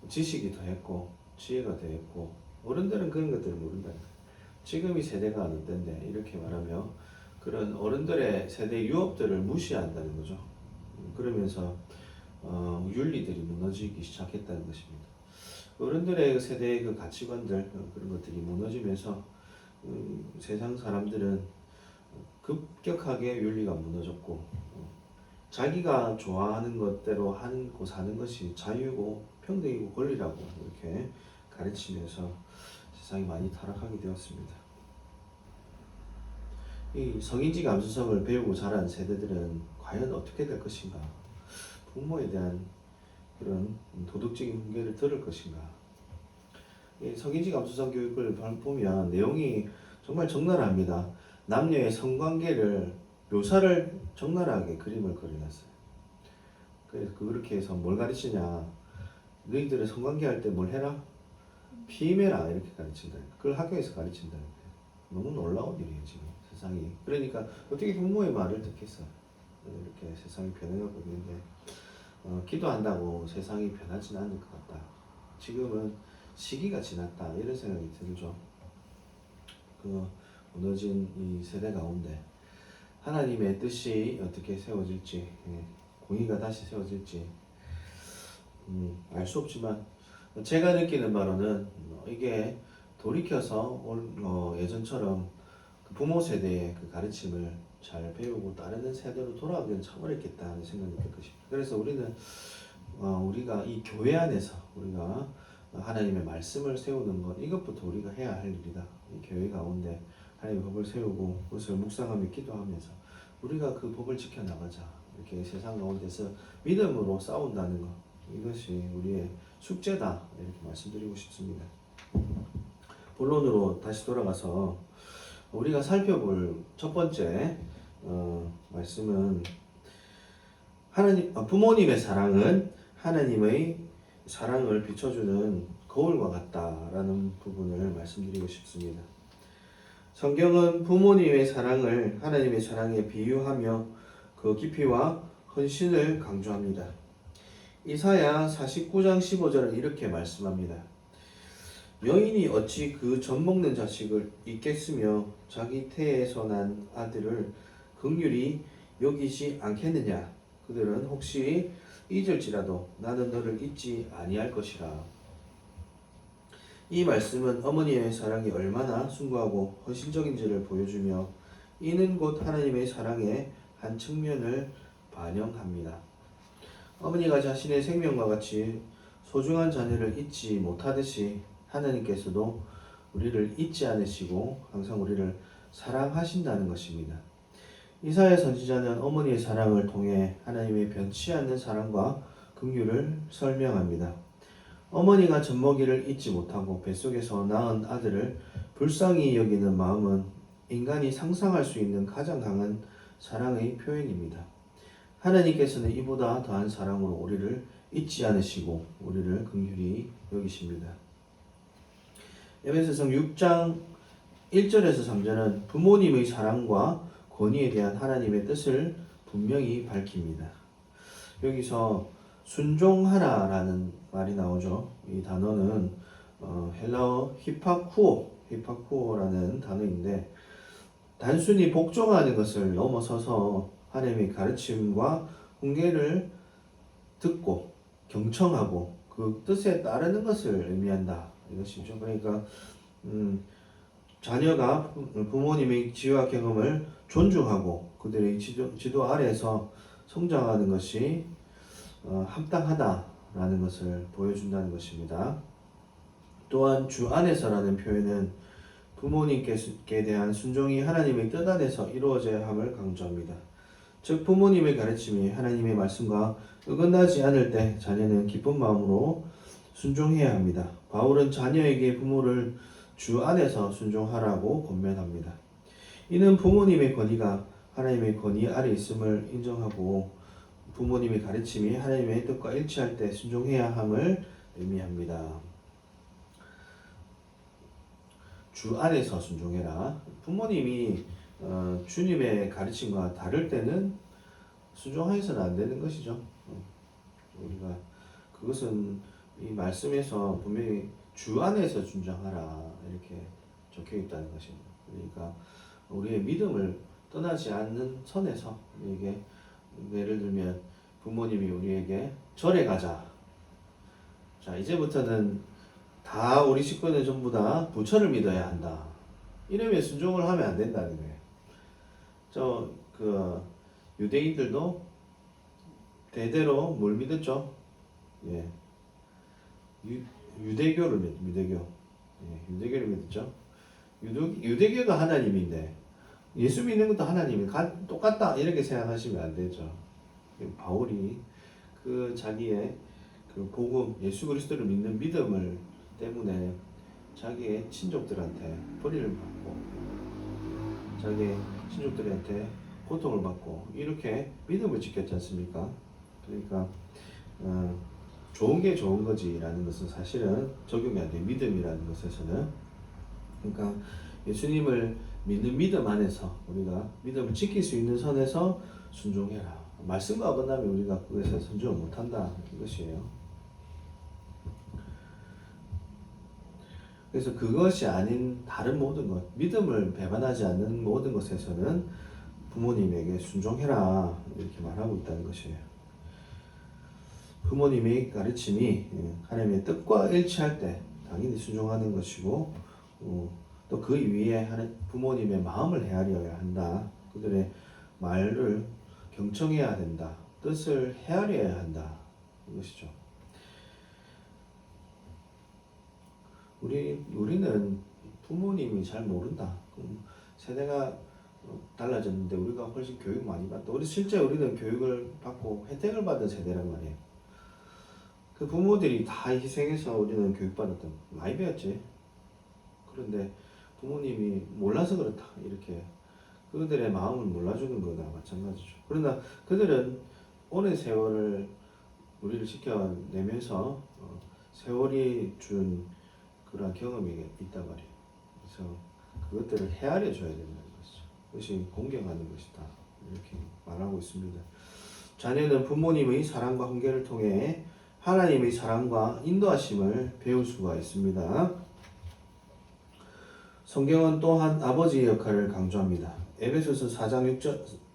지식이 더했고 지혜가 더했고 어른들은 그런 것들을 모른다. 지금이 세대가 어느 때인데 이렇게 말하며 그런 어른들의 세대 유업들을 무시한다는 거죠. 그러면서 윤리들이 무너지기 시작했다는 것입니다. 어른들의 세대의 그 가치관들 그런 것들이 무너지면서 세상 사람들은 급격하게 윤리가 무너졌고 자기가 좋아하는 것대로 하고 사는 것이 자유고 평등이고 권리라고 이렇게 가르치면서 세상이 많이 타락하게 되었습니다. 이 성인지 감수성을 배우고 자란 세대들은 과연 어떻게 될 것인가? 부모에 대한 그런 도덕적인 훈계를 들을 것인가. 이 성인지 감수성 교육을 보면 내용이 정말 적나라합니다. 남녀의 성관계를 묘사를 적나라하게 그림을 그려놨어요. 그래서 그렇게 해서 뭘 가르치냐? 너희들의 성관계 할 때 뭘 해라? 피임해라 이렇게 가르친다. 그걸 학교에서 가르친다. 너무 놀라운 일이에요 지금 세상이. 그러니까 어떻게 부모의 말을 듣겠어? 이렇게 세상이 변해가고 있는데 기도한다고 세상이 변하지는 않을 것 같다. 지금은 시기가 지났다 이런 생각이 들죠. 그 무너진 이 세대 가운데 하나님의 뜻이 어떻게 세워질지, 공의가 다시 세워질지 알 수 없지만 제가 느끼는 바로는 이게 돌이켜서 예전처럼 그 부모 세대의 그 가르침을 잘 배우고 따르는 세대로 돌아가기는 참 어렵겠다 하는 생각이 들 것입니다. 그래서 우리는 우리가 이 교회 안에서 우리가 하나님의 말씀을 세우는 것 이것부터 우리가 해야 할 일이다. 이 교회 가운데 하나님의 법을 세우고 그것을 묵상하며 기도하면서 우리가 그 법을 지켜나가자. 이렇게 세상 가운데서 믿음으로 싸운다는 것 이것이 우리의 숙제다 이렇게 말씀드리고 싶습니다. 본론으로 다시 돌아가서 우리가 살펴볼 첫 번째 말씀은 부모님의 사랑은 하나님의 사랑을 비춰주는 거울과 같다라는 부분을 말씀드리고 싶습니다. 성경은 부모님의 사랑을 하나님의 사랑에 비유하며 그 깊이와 헌신을 강조합니다. 이사야 49장 15절은 이렇게 말씀합니다. 여인이 어찌 그 젖먹는 자식을 잊겠으며 자기 태에서 난 아들을 긍휼히 여기지 않겠느냐. 그들은 혹시 잊을지라도 나는 너를 잊지 아니할 것이라. 이 말씀은 어머니의 사랑이 얼마나 숭고하고 헌신적인지를 보여주며 이는 곧 하나님의 사랑의 한 측면을 반영합니다. 어머니가 자신의 생명과 같이 소중한 자녀를 잊지 못하듯이 하나님께서도 우리를 잊지 않으시고 항상 우리를 사랑하신다는 것입니다. 이사야 선지자는 어머니의 사랑을 통해 하나님의 변치 않는 사랑과 긍휼을 설명합니다. 어머니가 젖먹이를 잊지 못하고 뱃속에서 낳은 아들을 불쌍히 여기는 마음은 인간이 상상할 수 있는 가장 강한 사랑의 표현입니다. 하나님께서는 이보다 더한 사랑으로 우리를 잊지 않으시고 우리를 긍휼히 여기십니다. 에베소서 6장 1절에서 3절은 부모님의 사랑과 권위에 대한 하나님의 뜻을 분명히 밝힙니다. 여기서 순종하라라는 말이 나오죠. 이 단어는 헬라어 히파쿠오라는 단어인데 단순히 복종하는 것을 넘어서서 하나님의 가르침과 훈계를 듣고 경청하고 그 뜻에 따르는 것을 의미한다. 이것이죠. 그러니까 자녀가 부모님의 지혜와 경험을 존중하고 그들의 지도 아래에서 성장하는 것이 합당하다라는 것을 보여준다는 것입니다. 또한 주 안에서라는 표현은 부모님께 대한 순종이 하나님의 뜻 안에서 이루어져야 함을 강조합니다. 즉 부모님의 가르침이 하나님의 말씀과 어긋나지 않을 때 자녀는 기쁜 마음으로 순종해야 합니다. 바울은 자녀에게 부모를 주 안에서 순종하라고 권면합니다. 이는 부모님의 권위가 하나님의 권위 아래 있음을 인정하고 부모님의 가르침이 하나님의 뜻과 일치할 때 순종해야 함을 의미합니다. 주 안에서 순종해라. 부모님이 주님의 가르침과 다를 때는 순종해서는 안 되는 것이죠. 우리가 그것은 이 말씀에서 분명히 주 안에서 순종하라 이렇게 적혀 있다는 것입니다. 그러니까 우리의 믿음을 떠나지 않는 선에서 우리에게 예를 들면 부모님이 우리에게 절에 가자. 자 이제부터는 다 우리 식구는 전부 다 부처를 믿어야 한다. 이러면 순종을 하면 안 된다는 거예요. 유대인들도 대대로 뭘 믿었죠? 예. 유대교를 유대교를 믿었죠. 유대교도 하나님인데 예수 믿는 것도 하나님이 똑같다 이렇게 생각하시면 안 되죠. 바울이 그 자기의 그 복음 예수 그리스도를 믿는 믿음을 때문에 자기의 친족들한테 벌이를 받고 자기의 친족들한테 고통을 받고 이렇게 믿음을 지켰지 않습니까? 그러니까 좋은 게 좋은 거지라는 것은 사실은 적용이 안 돼. 믿음이라는 것에서는. 그러니까 예수님을 믿는 믿음 안에서 우리가 믿음을 지킬 수 있는 선에서 순종해라. 말씀과 어긋나면 우리가 그것에 순종을 못한다. 이것이에요. 그래서 그것이 아닌 다른 모든 것, 믿음을 배반하지 않는 모든 것에서는 부모님에게 순종해라. 이렇게 말하고 있다는 것이에요. 부모님의 가르침이 하나님의 뜻과 일치할 때 당연히 순종하는 것이고 또 그 위에 부모님의 마음을 헤아려야 한다. 그들의 말을 경청해야 된다. 뜻을 헤아려야 한다. 이것이죠. 우리는 부모님이 잘 모른다. 세대가 달라졌는데 우리가 훨씬 교육 많이 받다. 실제 우리는 교육을 받고 혜택을 받은 세대란 말이에요. 그 부모들이 다 희생해서 우리는 교육받았던 많이 배웠지. 그런데 부모님이 몰라서 그렇다 이렇게 그들의 마음을 몰라주는 거나 마찬가지죠. 그러나 그들은 오랜 세월을 우리를 지켜내면서 세월이 준 그런 경험이 있단 말이에요. 그래서 그것들을 헤아려 줘야 된다는 것이죠. 그것이 공경하는 것이다 이렇게 말하고 있습니다. 자녀는 부모님의 사랑과 훈계를 통해 하나님의 사랑과 인도하심을 배울 수가 있습니다. 성경은 또한 아버지의 역할을 강조합니다. 에베소서 4장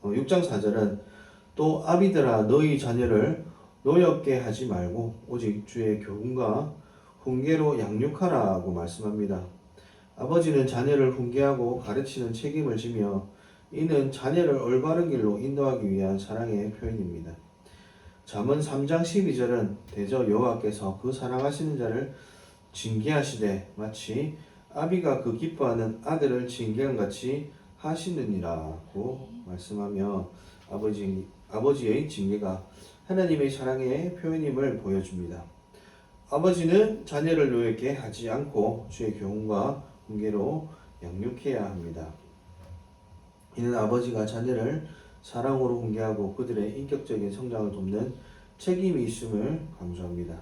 6장 4절은 또 아비들아 너희 자녀를 노엽게 하지 말고 오직 주의 교훈과 훈계로 양육하라고 말씀합니다. 아버지는 자녀를 훈계하고 가르치는 책임을 지며 이는 자녀를 올바른 길로 인도하기 위한 사랑의 표현입니다. 잠언 3장 12절은 대저 여호와께서 그 사랑하시는 자를 징계하시되 마치 아비가 그 기뻐하는 아들을 징계한 같이 하시느니라고 말씀하며 아버지의 징계가 하나님의 사랑의 표현임을 보여줍니다. 아버지는 자녀를 노엽게 하지 않고 주의 교훈과 훈계로 양육해야 합니다. 이는 아버지가 자녀를 사랑으로 훈계하고 그들의 인격적인 성장을 돕는 책임이 있음을 강조합니다.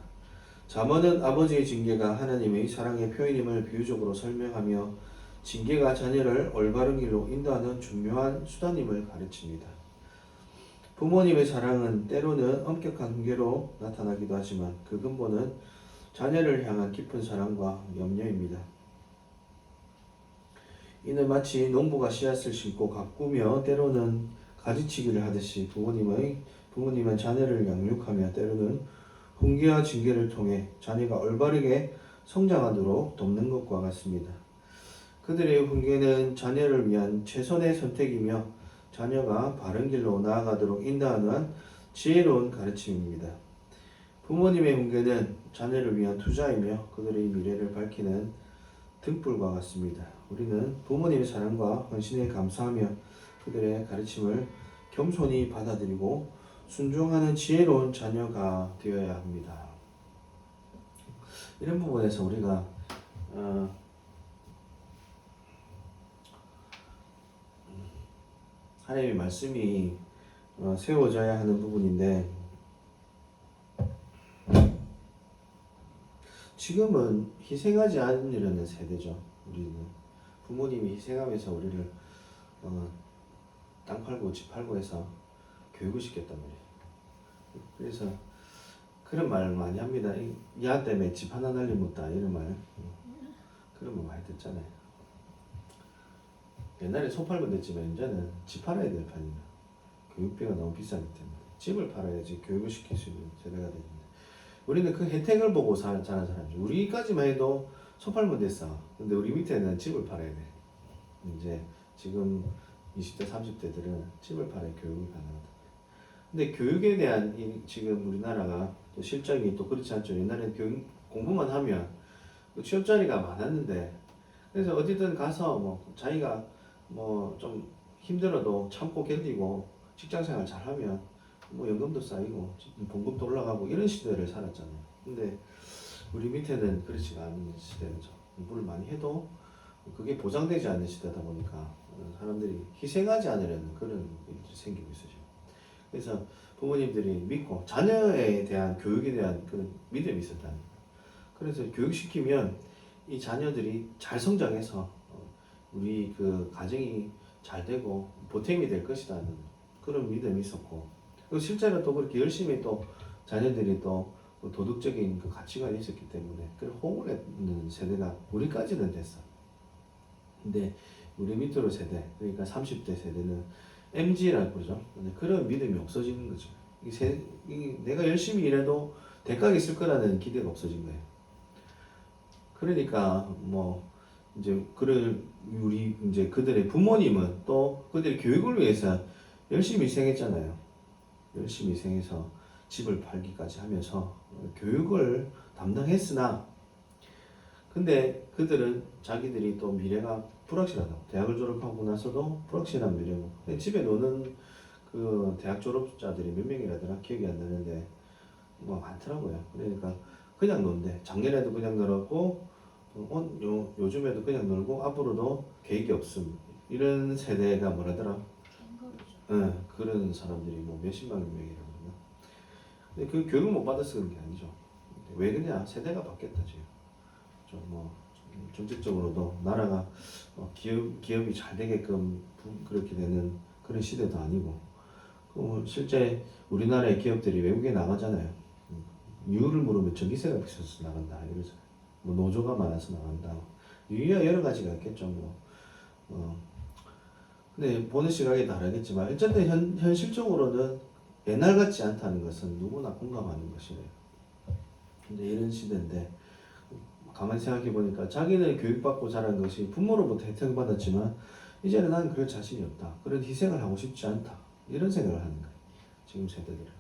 잠언은 아버지의 징계가 하나님의 사랑의 표현임을 비유적으로 설명하며 징계가 자녀를 올바른 길로 인도하는 중요한 수단임을 가르칩니다. 부모님의 사랑은 때로는 엄격한 훈계로 나타나기도 하지만 그 근본은 자녀를 향한 깊은 사랑과 염려입니다. 이는 마치 농부가 씨앗을 심고 가꾸며 때로는 가지치기를 하듯이 부모님은 자녀를 양육하며 때로는 훈계와 징계를 통해 자녀가 올바르게 성장하도록 돕는 것과 같습니다. 그들의 훈계는 자녀를 위한 최선의 선택이며 자녀가 바른 길로 나아가도록 인도하는 지혜로운 가르침입니다. 부모님의 훈계는 자녀를 위한 투자이며 그들의 미래를 밝히는 등불과 같습니다. 우리는 부모님의 사랑과 헌신에 감사하며 그들의 가르침을 겸손히 받아들이고 순종하는 지혜로운 자녀가 되어야 합니다. 이런 부분에서 우리가 하나님의 말씀이 세워져야 하는 부분인데 지금은 희생하지 않으려는 세대죠. 우리는 부모님이 희생하면서 우리를 땅 팔고 집 팔고 해서 교육을 시켰단 말이에요. 그래서 그런 말 많이 합니다. 야 때문에 집 하나 날려먹다 이런 말 그런 말 많이 듣잖아요. 옛날에 소 팔면 됐지만 이제는 집 팔아야 될 판입니다. 교육비가 너무 비싸기 때문에 집을 팔아야지 교육을 시킬 수 있는 세대가 되는데 우리는 그 혜택을 보고 자란 사람이죠. 우리까지만 해도 소 팔면 됐어. 근데 우리 밑에는 집을 팔아야 돼. 이제 지금 20대 30대들은 집을 팔아야 교육이 가능하다. 근데 교육에 대한 지금 우리나라가 또 실정이 또 그렇지 않죠. 옛날에는 교육 공부만 하면 취업 자리가 많았는데 그래서 어디든 가서 뭐 자기가 뭐 좀 힘들어도 참고 견디고 직장 생활 잘하면 뭐 연금도 쌓이고 봉급도 올라가고 이런 시대를 살았잖아요. 근데 우리 밑에는 그렇지가 않은 시대죠. 공부를 많이 해도 그게 보장되지 않는 시대다 보니까 사람들이 희생하지 않으려는 그런 일들이 생기고 있어요. 그래서 부모님들이 믿고 자녀에 대한 교육에 대한 그런 믿음이 있었다는 거예요. 그래서 교육시키면 이 자녀들이 잘 성장해서 우리 그 가정이 잘 되고 보탬이 될 것이라는 그런 믿음이 있었고, 그리고 실제로 또 그렇게 열심히 또 자녀들이 또 도덕적인 그 가치관이 있었기 때문에 그런 호응을 했는 세대가 우리까지는 됐어. 근데 우리 밑으로 세대, 그러니까 30대 세대는 MG라고 그러죠. 근데 그런 믿음이 없어지는 거죠. 내가 열심히 일해도 대가가 있을 거라는 기대가 없어진 거예요. 그러니까 뭐 이제 우리 이제 그들의 부모님은 또 그들의 교육을 위해서 열심히 희생했잖아요. 열심히 희생해서 집을 팔기까지 하면서 교육을 담당했으나, 근데 그들은 자기들이 또 미래가 불확실하다고, 대학을 졸업하고 나서도 불확실한 미래고, 집에 노는 그 대학 졸업자들이 몇 명이라더라 기억이 안 나는데 뭐 많더라고요. 그러니까 그냥 논대, 작년에도 그냥 놀았고 요즘에도 그냥 놀고 앞으로도 계획이 없음, 이런 세대가 뭐라더라? 그런 사람들이 뭐 몇십만 명이라고 그러나. 근데 그 교육을 못 받아서 그런 게 아니죠. 왜 그러냐? 세대가 바뀌었다 지금. 좀뭐 정책적으로도 나라가 기업이 잘 되게끔 그렇게 되는 그런 시대도 아니고, 실제 우리나라의 기업들이 외국에 나가잖아요. 이유를 물으면 전기세가 비싸서 나간다 이러죠. 뭐 노조가 많아서 나간다. 이유야 여러 가지가 있겠죠. 근데 보는 시각이 다르겠지만 어쨌든 현실적으로는 옛날 같지 않다는 것은 누구나 공감하는 것이래요. 근데 이런 시대인데 가만히 생각해 보니까 자기는 교육받고 자란 것이 부모로부터 혜택을 받았지만 이제는 나는 그럴 자신이 없다. 그런 희생을 하고 싶지 않다. 이런 생각을 하는 거예요. 지금 세대들은.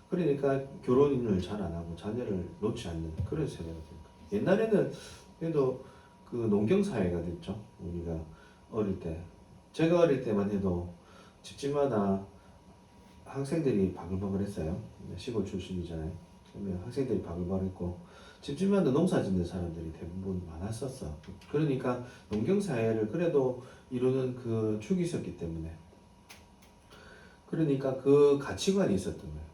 그러니까 결혼을 잘 안 하고 자녀를 놓지 않는 그런 세대가 될 거예요. 옛날에는 그래도 그 농경 사회가 됐죠. 우리가 어릴 때, 제가 어릴 때만 해도 집집마다 학생들이 바글바글했어요. 시골 출신이잖아요. 그러면 학생들이 바글바글했고 집집마다 농사 짓는 사람들이 대부분 많았었어. 그러니까 농경 사회를 그래도 이루는 그 축이 있었기 때문에, 그러니까 그 가치관이 있었던 거예요.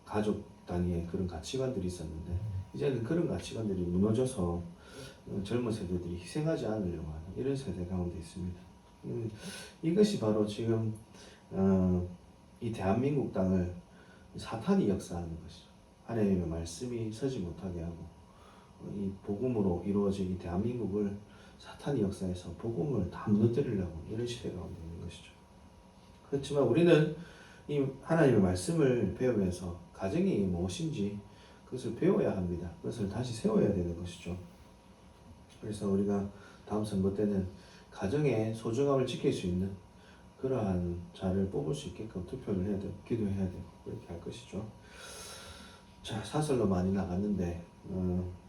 가족 단위의 그런 가치관들이 있었는데 이제는 그런 가치관들이 무너져서 젊은 세대들이 희생하지 않으려고 하는 이런 세대 가운데 있습니다. 이것이 바로 지금 이 대한민국 땅을 사탄이 역사하는 것이죠. 하나님의 말씀이 서지 못하게 하고 이 복음으로 이루어진 이 대한민국을 사탄이 역사해서 복음을 다 무너뜨리려고 이런 시대 가운데 있는 것이죠. 그렇지만 우리는 이 하나님의 말씀을 배우면서 가정이 무엇인지 그것을 배워야 합니다. 그것을 다시 세워야 되는 것이죠. 그래서 우리가 다음 선거 때는 가정의 소중함을 지킬 수 있는 그러한 자를 뽑을 수 있게끔 투표를 해야 되고 기도해야 되고 그렇게 할 것이죠. 자, 사설로 많이 나갔는데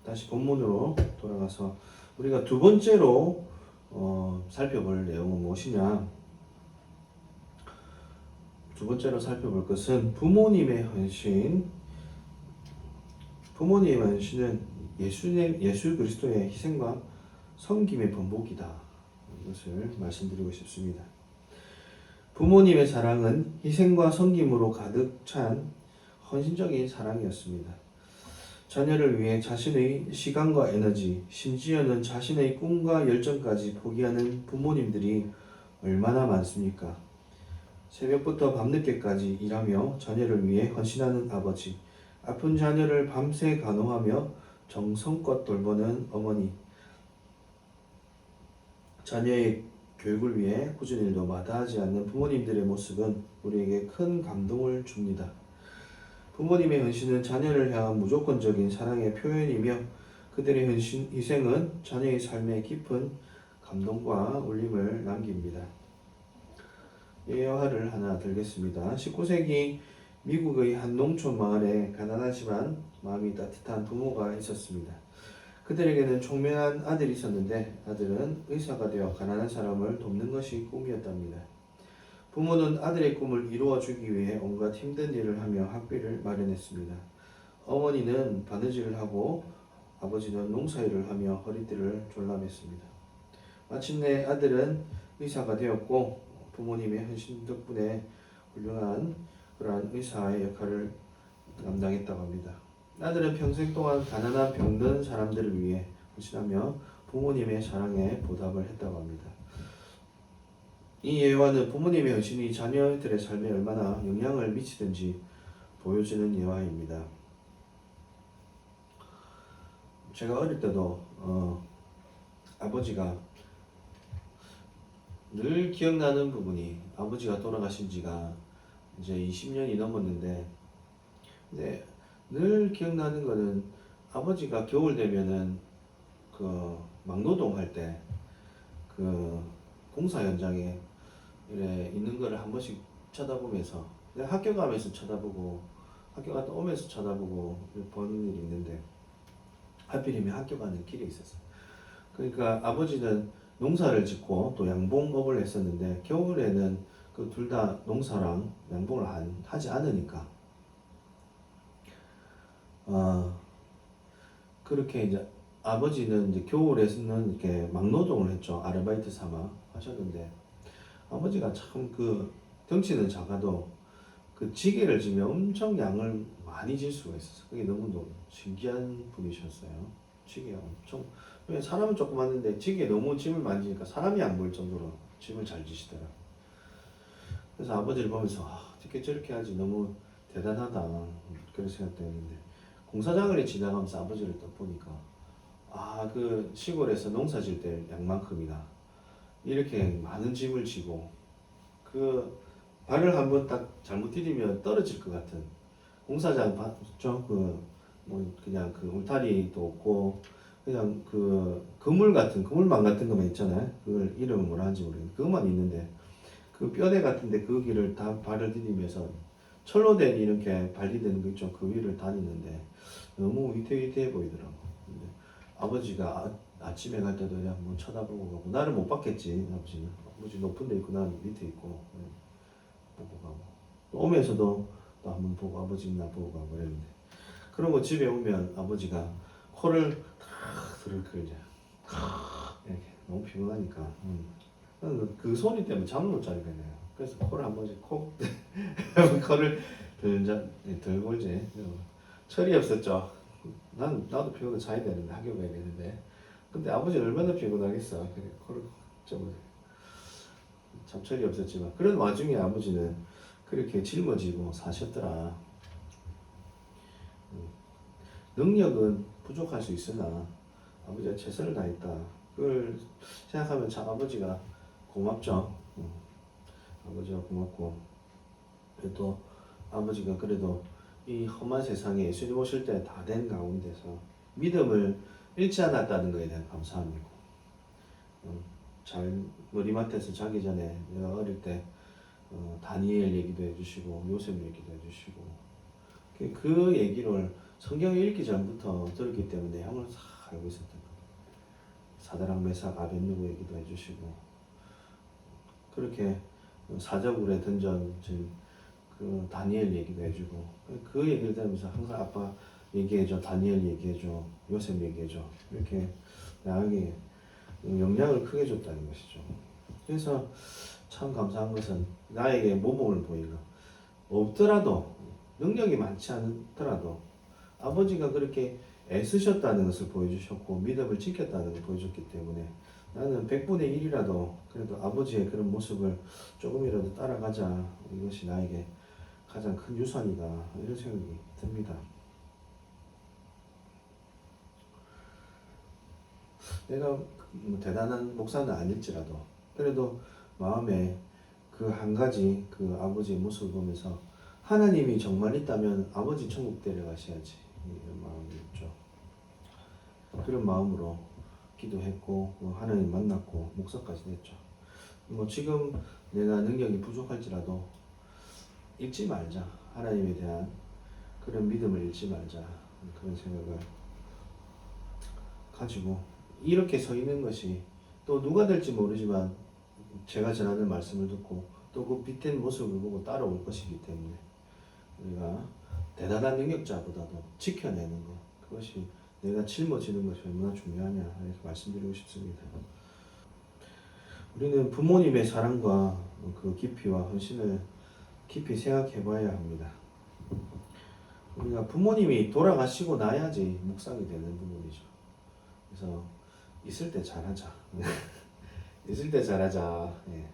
다시 본문으로 돌아가서 우리가 두 번째로 살펴볼 내용은 무엇이냐? 두 번째로 살펴볼 것은 부모님의 헌신. 부모님의 헌신은 예수 그리스도의 희생과 섬김의 번복이다. 이것을 말씀드리고 싶습니다. 부모님의 사랑은 희생과 섬김으로 가득 찬 헌신적인 사랑이었습니다. 자녀를 위해 자신의 시간과 에너지, 심지어는 자신의 꿈과 열정까지 포기하는 부모님들이 얼마나 많습니까? 새벽부터 밤늦게까지 일하며 자녀를 위해 헌신하는 아버지, 아픈 자녀를 밤새 간호하며 정성껏 돌보는 어머니, 자녀의 교육을 위해 꾸준 일도 마다하지 않는 부모님들의 모습은 우리에게 큰 감동을 줍니다. 부모님의 헌신은 자녀를 향한 무조건적인 사랑의 표현이며 그들의 희생은 자녀의 삶에 깊은 감동과 울림을 남깁니다. 예화를 하나 들겠습니다. 19세기 미국의 한 농촌 마을에 가난하지만 마음이 따뜻한 부모가 있었습니다. 그들에게는 총명한 아들이 있었는데 아들은 의사가 되어 가난한 사람을 돕는 것이 꿈이었답니다. 부모는 아들의 꿈을 이루어주기 위해 온갖 힘든 일을 하며 학비를 마련했습니다. 어머니는 바느질을 하고 아버지는 농사일을 하며 허리띠를 졸라맸습니다. 마침내 아들은 의사가 되었고 부모님의 헌신 덕분에 훌륭한 그러한 의사의 역할을 감당했다고 합니다. 아들은 평생 동안 가난한 병든 사람들을 위해 헌신하며 부모님의 사랑에 보답을 했다고 합니다. 이 예화는 부모님의 헌신이 자녀들의 삶에 얼마나 영향을 미치든지 보여주는 예화입니다. 제가 어릴 때도 아버지가 늘 기억나는 부분이, 아버지가 돌아가신 지가 이제 20년이 넘었는데, 근데 늘 기억나는 거는 아버지가 겨울 되면은 그 막노동 할 때 그 공사 현장에 이래 있는 거를 한 번씩 쳐다보면서, 내가 학교 가면서 쳐다보고 학교 갔다 오면서 쳐다보고 보는 일이 있는데, 하필이면 학교 가는 길에 있었어요. 그러니까 아버지는 농사를 짓고 또 양봉업을 했었는데, 겨울에는 그 둘 다 농사랑 양봉을 하지 않으니까 그렇게 이제 아버지는 이제 겨울에는 이렇게 막노동을 했죠. 아르바이트 삼아 하셨는데, 아버지가 참 그 덩치는 작아도 그 지게를 지면 엄청 양을 많이 질 수가 있었어요. 그게 너무 신기한 분이셨어요. 지게가 엄청, 왜 사람은 조그맣는데 지게 너무 짐을 많이 지니까 사람이 안 보일 정도로 짐을 잘 지시더라. 그래서 아버지를 보면서 어떻게 저렇게 하지, 너무 대단하다, 그런 생각도 했는데, 공사장을 지나가면서 아버지를 딱 보니까 그 시골에서 농사 질 때 양만큼이나 이렇게 많은 짐을 지고, 그 발을 한번 딱 잘못 디디면 떨어질 것 같은 공사장 봤죠? 뭐 그냥 그 울타리도 없고 그냥 그 그물망 같은 거만 있잖아요. 그걸 이름은 뭐라 하는지 모르겠는데 그것만 있는데, 그 뼈대 같은데 그 길을 다 발을 디디면서 철로 된 이렇게 발리되는 거 있죠. 그 위를 다니는데 너무 위태위태해 보이더라고. 근데 아버지가 아침에 갈 때도 그냥 뭐 쳐다보고 가고, 나를 못 봤겠지. 아버지 높은 데 있고 난 밑에 있고 보고 가고, 또 오면서도 또 한번 보고 아버지 있나 보고 가고 그랬는데, 그러고 집에 오면 아버지가 코를 탁 들을 이제 이렇게 너무 피곤하니까 그 소리 때문에 잠을 못 자겠네요. 그래서 코를 한 번씩 코를 들고 이제 철이 없었죠. 나도 피곤해, 자야 되는데, 학교 가야 되는데, 근데 아버지는 얼마나 피곤하겠어. 코를 참 철이 없었지만, 그런 와중에 아버지는 그렇게 짊어지고 사셨더라. 능력은 부족할 수 있으나 아버지가 최선을 다했다. 그걸 생각하면 참 아버지가 고맙죠. 아버지가 고맙고, 그래도 아버지가 그래도 이 험한 세상에 예수님 오실 때 다 된 가운데서 믿음을 잃지 않았다는 것에 대한 감사함이고, 잘 머리맡에서 자기 전에 내가 어릴 때 다니엘 얘기도 해주시고 요셉 얘기도 해주시고, 그 얘기를 성경을 읽기 전부터 들었기 때문에 내용을 다 알고 있었던 거예요. 사드락 메삭 아벳느고 얘기도 해주시고, 그렇게 사자굴에 던져진 그 다니엘 얘기도 해주고, 그 얘기를 들으면서 항상 아빠 얘기해줘, 다니엘 얘기해줘, 요셉 얘기해줘, 이렇게 나에게 영향을 크게 줬다는 것이죠. 그래서 참 감사한 것은 나에게 모범을 보이고, 없더라도 능력이 많지 않더라도 아버지가 그렇게 애쓰셨다는 것을 보여주셨고 믿음을 지켰다는 걸 보여줬기 때문에 나는 100분의 1이라도 그래도 아버지의 그런 모습을 조금이라도 따라가자, 이것이 나에게 가장 큰 유산이다, 이런 생각이 듭니다. 내가 대단한 목사는 아닐지라도 그래도 마음에 그 한 가지 그 아버지의 모습을 보면서 하나님이 정말 있다면 아버지 천국 데려가셔야지, 이런 마음이 있죠. 그런 마음으로 기도했고 하나님 만났고 목사까지 됐죠. 뭐 지금 내가 능력이 부족할지라도 잃지 말자, 하나님에 대한 그런 믿음을 잃지 말자, 그런 생각을 가지고 이렇게 서 있는 것이, 또 누가 될지 모르지만 제가 전하는 말씀을 듣고 또 그 빛된 모습을 보고 따라올 것이기 때문에 우리가 대단한 능력자보다도 지켜내는 것, 그것이 내가 짊어지는 것이 얼마나 중요하냐 이렇게 말씀드리고 싶습니다. 우리는 부모님의 사랑과 그 깊이와 헌신을 깊이 생각해 봐야 합니다. 우리가 부모님이 돌아가시고 나야지 묵상이 되는 부분이죠. 그래서 있을 때 잘하자. 있을 때 잘하자. 예.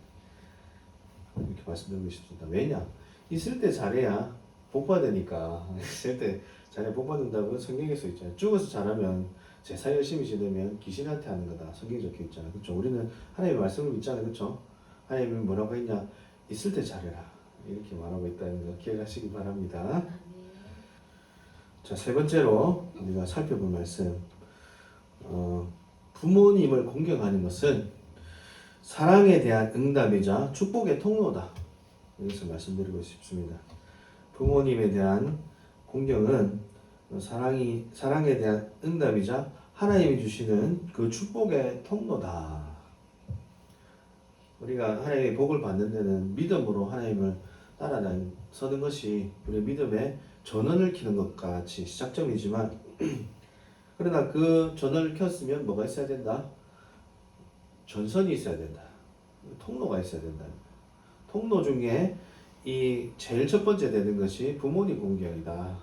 이렇게 말씀드리고 싶습니다. 왜냐? 있을 때 잘해야 복 받으니까. 있을 때 잘해 복 받는다고 성경에 써 있잖아요. 죽어서 잘하면 제사 열심히 지내면 귀신한테 하는 거다. 성경에 적혀 있잖아요. 그렇죠? 우리는 하나님의 말씀을 믿잖아요. 그렇죠? 하나님이 뭐라고 했냐? 있을 때 잘해라. 이렇게 말하고 있다는 거 기억하시기 바랍니다. 자, 세 번째로 우리가 살펴볼 말씀. 부모님을 공경하는 것은 사랑에 대한 응답이자 축복의 통로다. 여기서 말씀드리고 싶습니다. 부모님에 대한 공경은 사랑에 대한 응답이자 하나님이 주시는 그 축복의 통로다. 우리가 하나님의 복을 받는 데는 믿음으로 하나님을 따라서는 것이 우리의 믿음의 전원을 켜는 것과 같이 시작점이지만 그러나 그 전원을 켰으면 뭐가 있어야 된다? 전선이 있어야 된다. 통로가 있어야 된다. 통로 중에 이 제일 첫 번째 되는 것이 부모님 공경이다.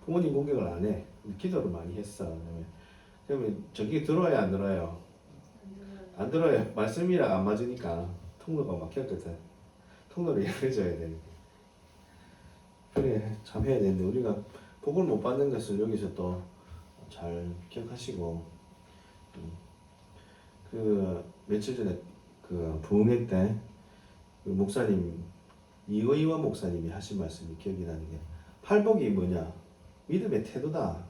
부모님 공경을 안 해. 기도를 많이 했어. 그러면 저기 들어야 안 들어요? 안 들어요. 말씀이랑 안 맞으니까 통로가 막혔거든. 통로를 열어줘야 되는데. 그래, 참 해야 되는데 우리가 복을 못 받는 것을 여기서 또 잘 기억하시고 그 며칠 전에 그 부흥회 때 그 목사님 이의원 목사님이 하신 말씀이 기억이 나는 게 팔복이 뭐냐? 믿음의 태도다.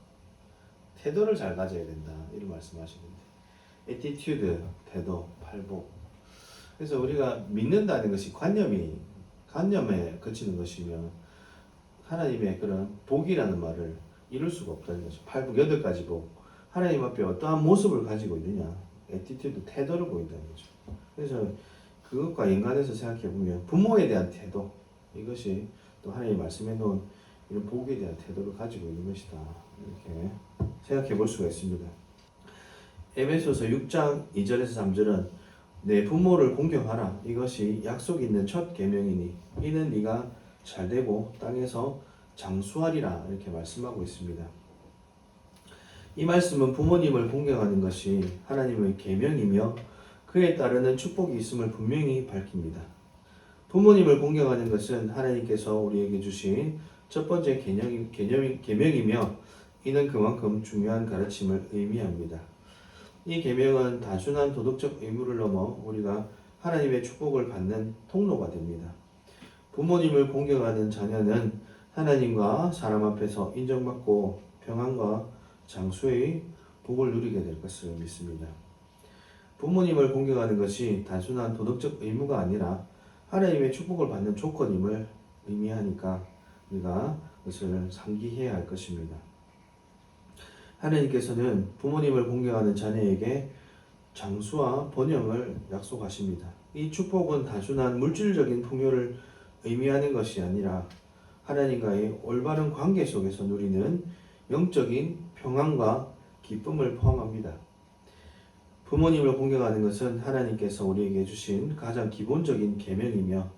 태도를 잘 가져야 된다. 이런 말씀하시는데 에티튜드, 태도, 팔복. 그래서 우리가 믿는다는 것이 관념에 그치는 것이면 하나님의 그런 복이라는 말을 이룰 수가 없다는 거죠. 팔복 8가지 복. 하나님 앞에 어떠한 모습을 가지고 있느냐. 에티튜드, 태도를 보인다는 거죠. 그래서 그것과 연관해서 생각해 보면 부모에 대한 태도, 이것이 또 하나님이 말씀해 놓은 이런 복에 대한 태도를 가지고 있는 것이다. 이렇게 생각해 볼 수가 있습니다. 에베소서 6장 2절에서 3절은 내 부모를 공경하라. 이것이 약속 있는 첫 계명이니 이는 네가 잘되고 땅에서 장수하리라. 이렇게 말씀하고 있습니다. 이 말씀은 부모님을 공경하는 것이 하나님의 계명이며 그에 따르는 축복이 있음을 분명히 밝힙니다. 부모님을 공경하는 것은 하나님께서 우리에게 주신 첫 번째 계명이며 이는 그만큼 중요한 가르침을 의미합니다. 이 계명은 단순한 도덕적 의무를 넘어 우리가 하나님의 축복을 받는 통로가 됩니다. 부모님을 공경하는 자녀는 하나님과 사람 앞에서 인정받고 평안과 장수의 복을 누리게 될 것을 믿습니다. 부모님을 공경하는 것이 단순한 도덕적 의무가 아니라 하나님의 축복을 받는 조건임을 의미하니까 우리가 그것을 상기해야 할 것입니다. 하나님께서는 부모님을 공경하는 자녀에게 장수와 번영을 약속하십니다. 이 축복은 단순한 물질적인 풍요를 의미하는 것이 아니라 하나님과의 올바른 관계 속에서 누리는 영적인 평안과 기쁨을 포함합니다. 부모님을 공경하는 것은 하나님께서 우리에게 주신 가장 기본적인 계명이며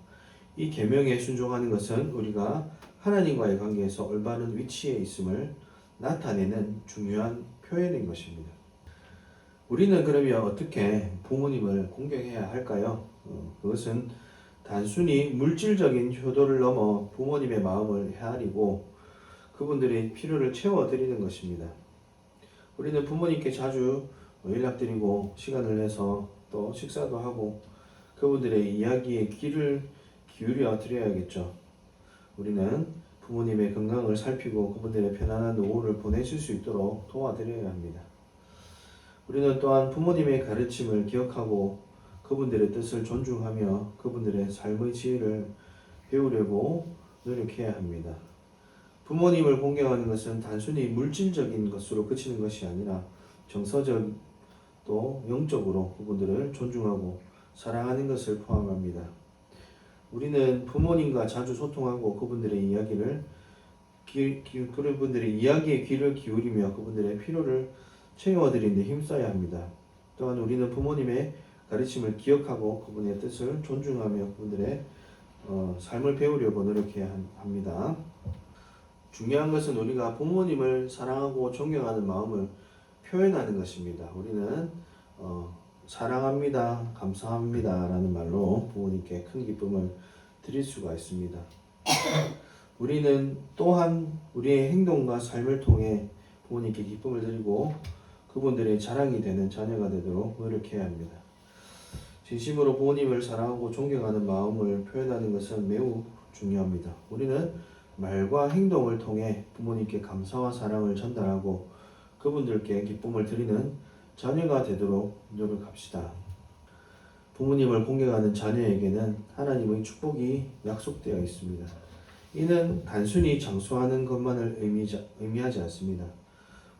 이 계명에 순종하는 것은 우리가 하나님과의 관계에서 올바른 위치에 있음을 나타내는 중요한 표현인 것입니다. 우리는 그러면 어떻게 부모님을 공경해야 할까요? 그것은 단순히 물질적인 효도를 넘어 부모님의 마음을 헤아리고 그분들의 필요를 채워드리는 것입니다. 우리는 부모님께 자주 연락드리고 시간을 내서 또 식사도 하고 그분들의 이야기에 귀를 기울여 드려야겠죠. 우리는 부모님의 건강을 살피고 그분들의 편안한 노후를 보내실 수 있도록 도와드려야 합니다. 우리는 또한 부모님의 가르침을 기억하고 그분들의 뜻을 존중하며 그분들의 삶의 지혜를 배우려고 노력해야 합니다. 부모님을 공경하는 것은 단순히 물질적인 것으로 그치는 것이 아니라 정서적 또 영적으로 그분들을 존중하고 사랑하는 것을 포함합니다. 우리는 부모님과 자주 소통하고 그분들의 이야기를 그분들의 이야기에 귀를 기울이며 그분들의 필요를 채워드리는 데 힘써야 합니다. 또한 우리는 부모님의 가르침을 기억하고 그분의 뜻을 존중하며 그분들의 삶을 배우려고 노력해야 합니다. 중요한 것은 우리가 부모님을 사랑하고 존경하는 마음을 표현하는 것입니다. 우리는 사랑합니다, 감사합니다 라는 말로 부모님께 큰 기쁨을 드릴 수가 있습니다. 우리는 또한 우리의 행동과 삶을 통해 부모님께 기쁨을 드리고 그분들의 자랑이 되는 자녀가 되도록 노력해야 합니다. 진심으로 부모님을 사랑하고 존경하는 마음을 표현하는 것은 매우 중요합니다. 우리는 말과 행동을 통해 부모님께 감사와 사랑을 전달하고 그분들께 기쁨을 드리는 자녀가 되도록 노력합시다. 부모님을 공경하는 자녀에게는 하나님의 축복이 약속되어 있습니다. 이는 단순히 장수하는 것만을 의미하지 않습니다.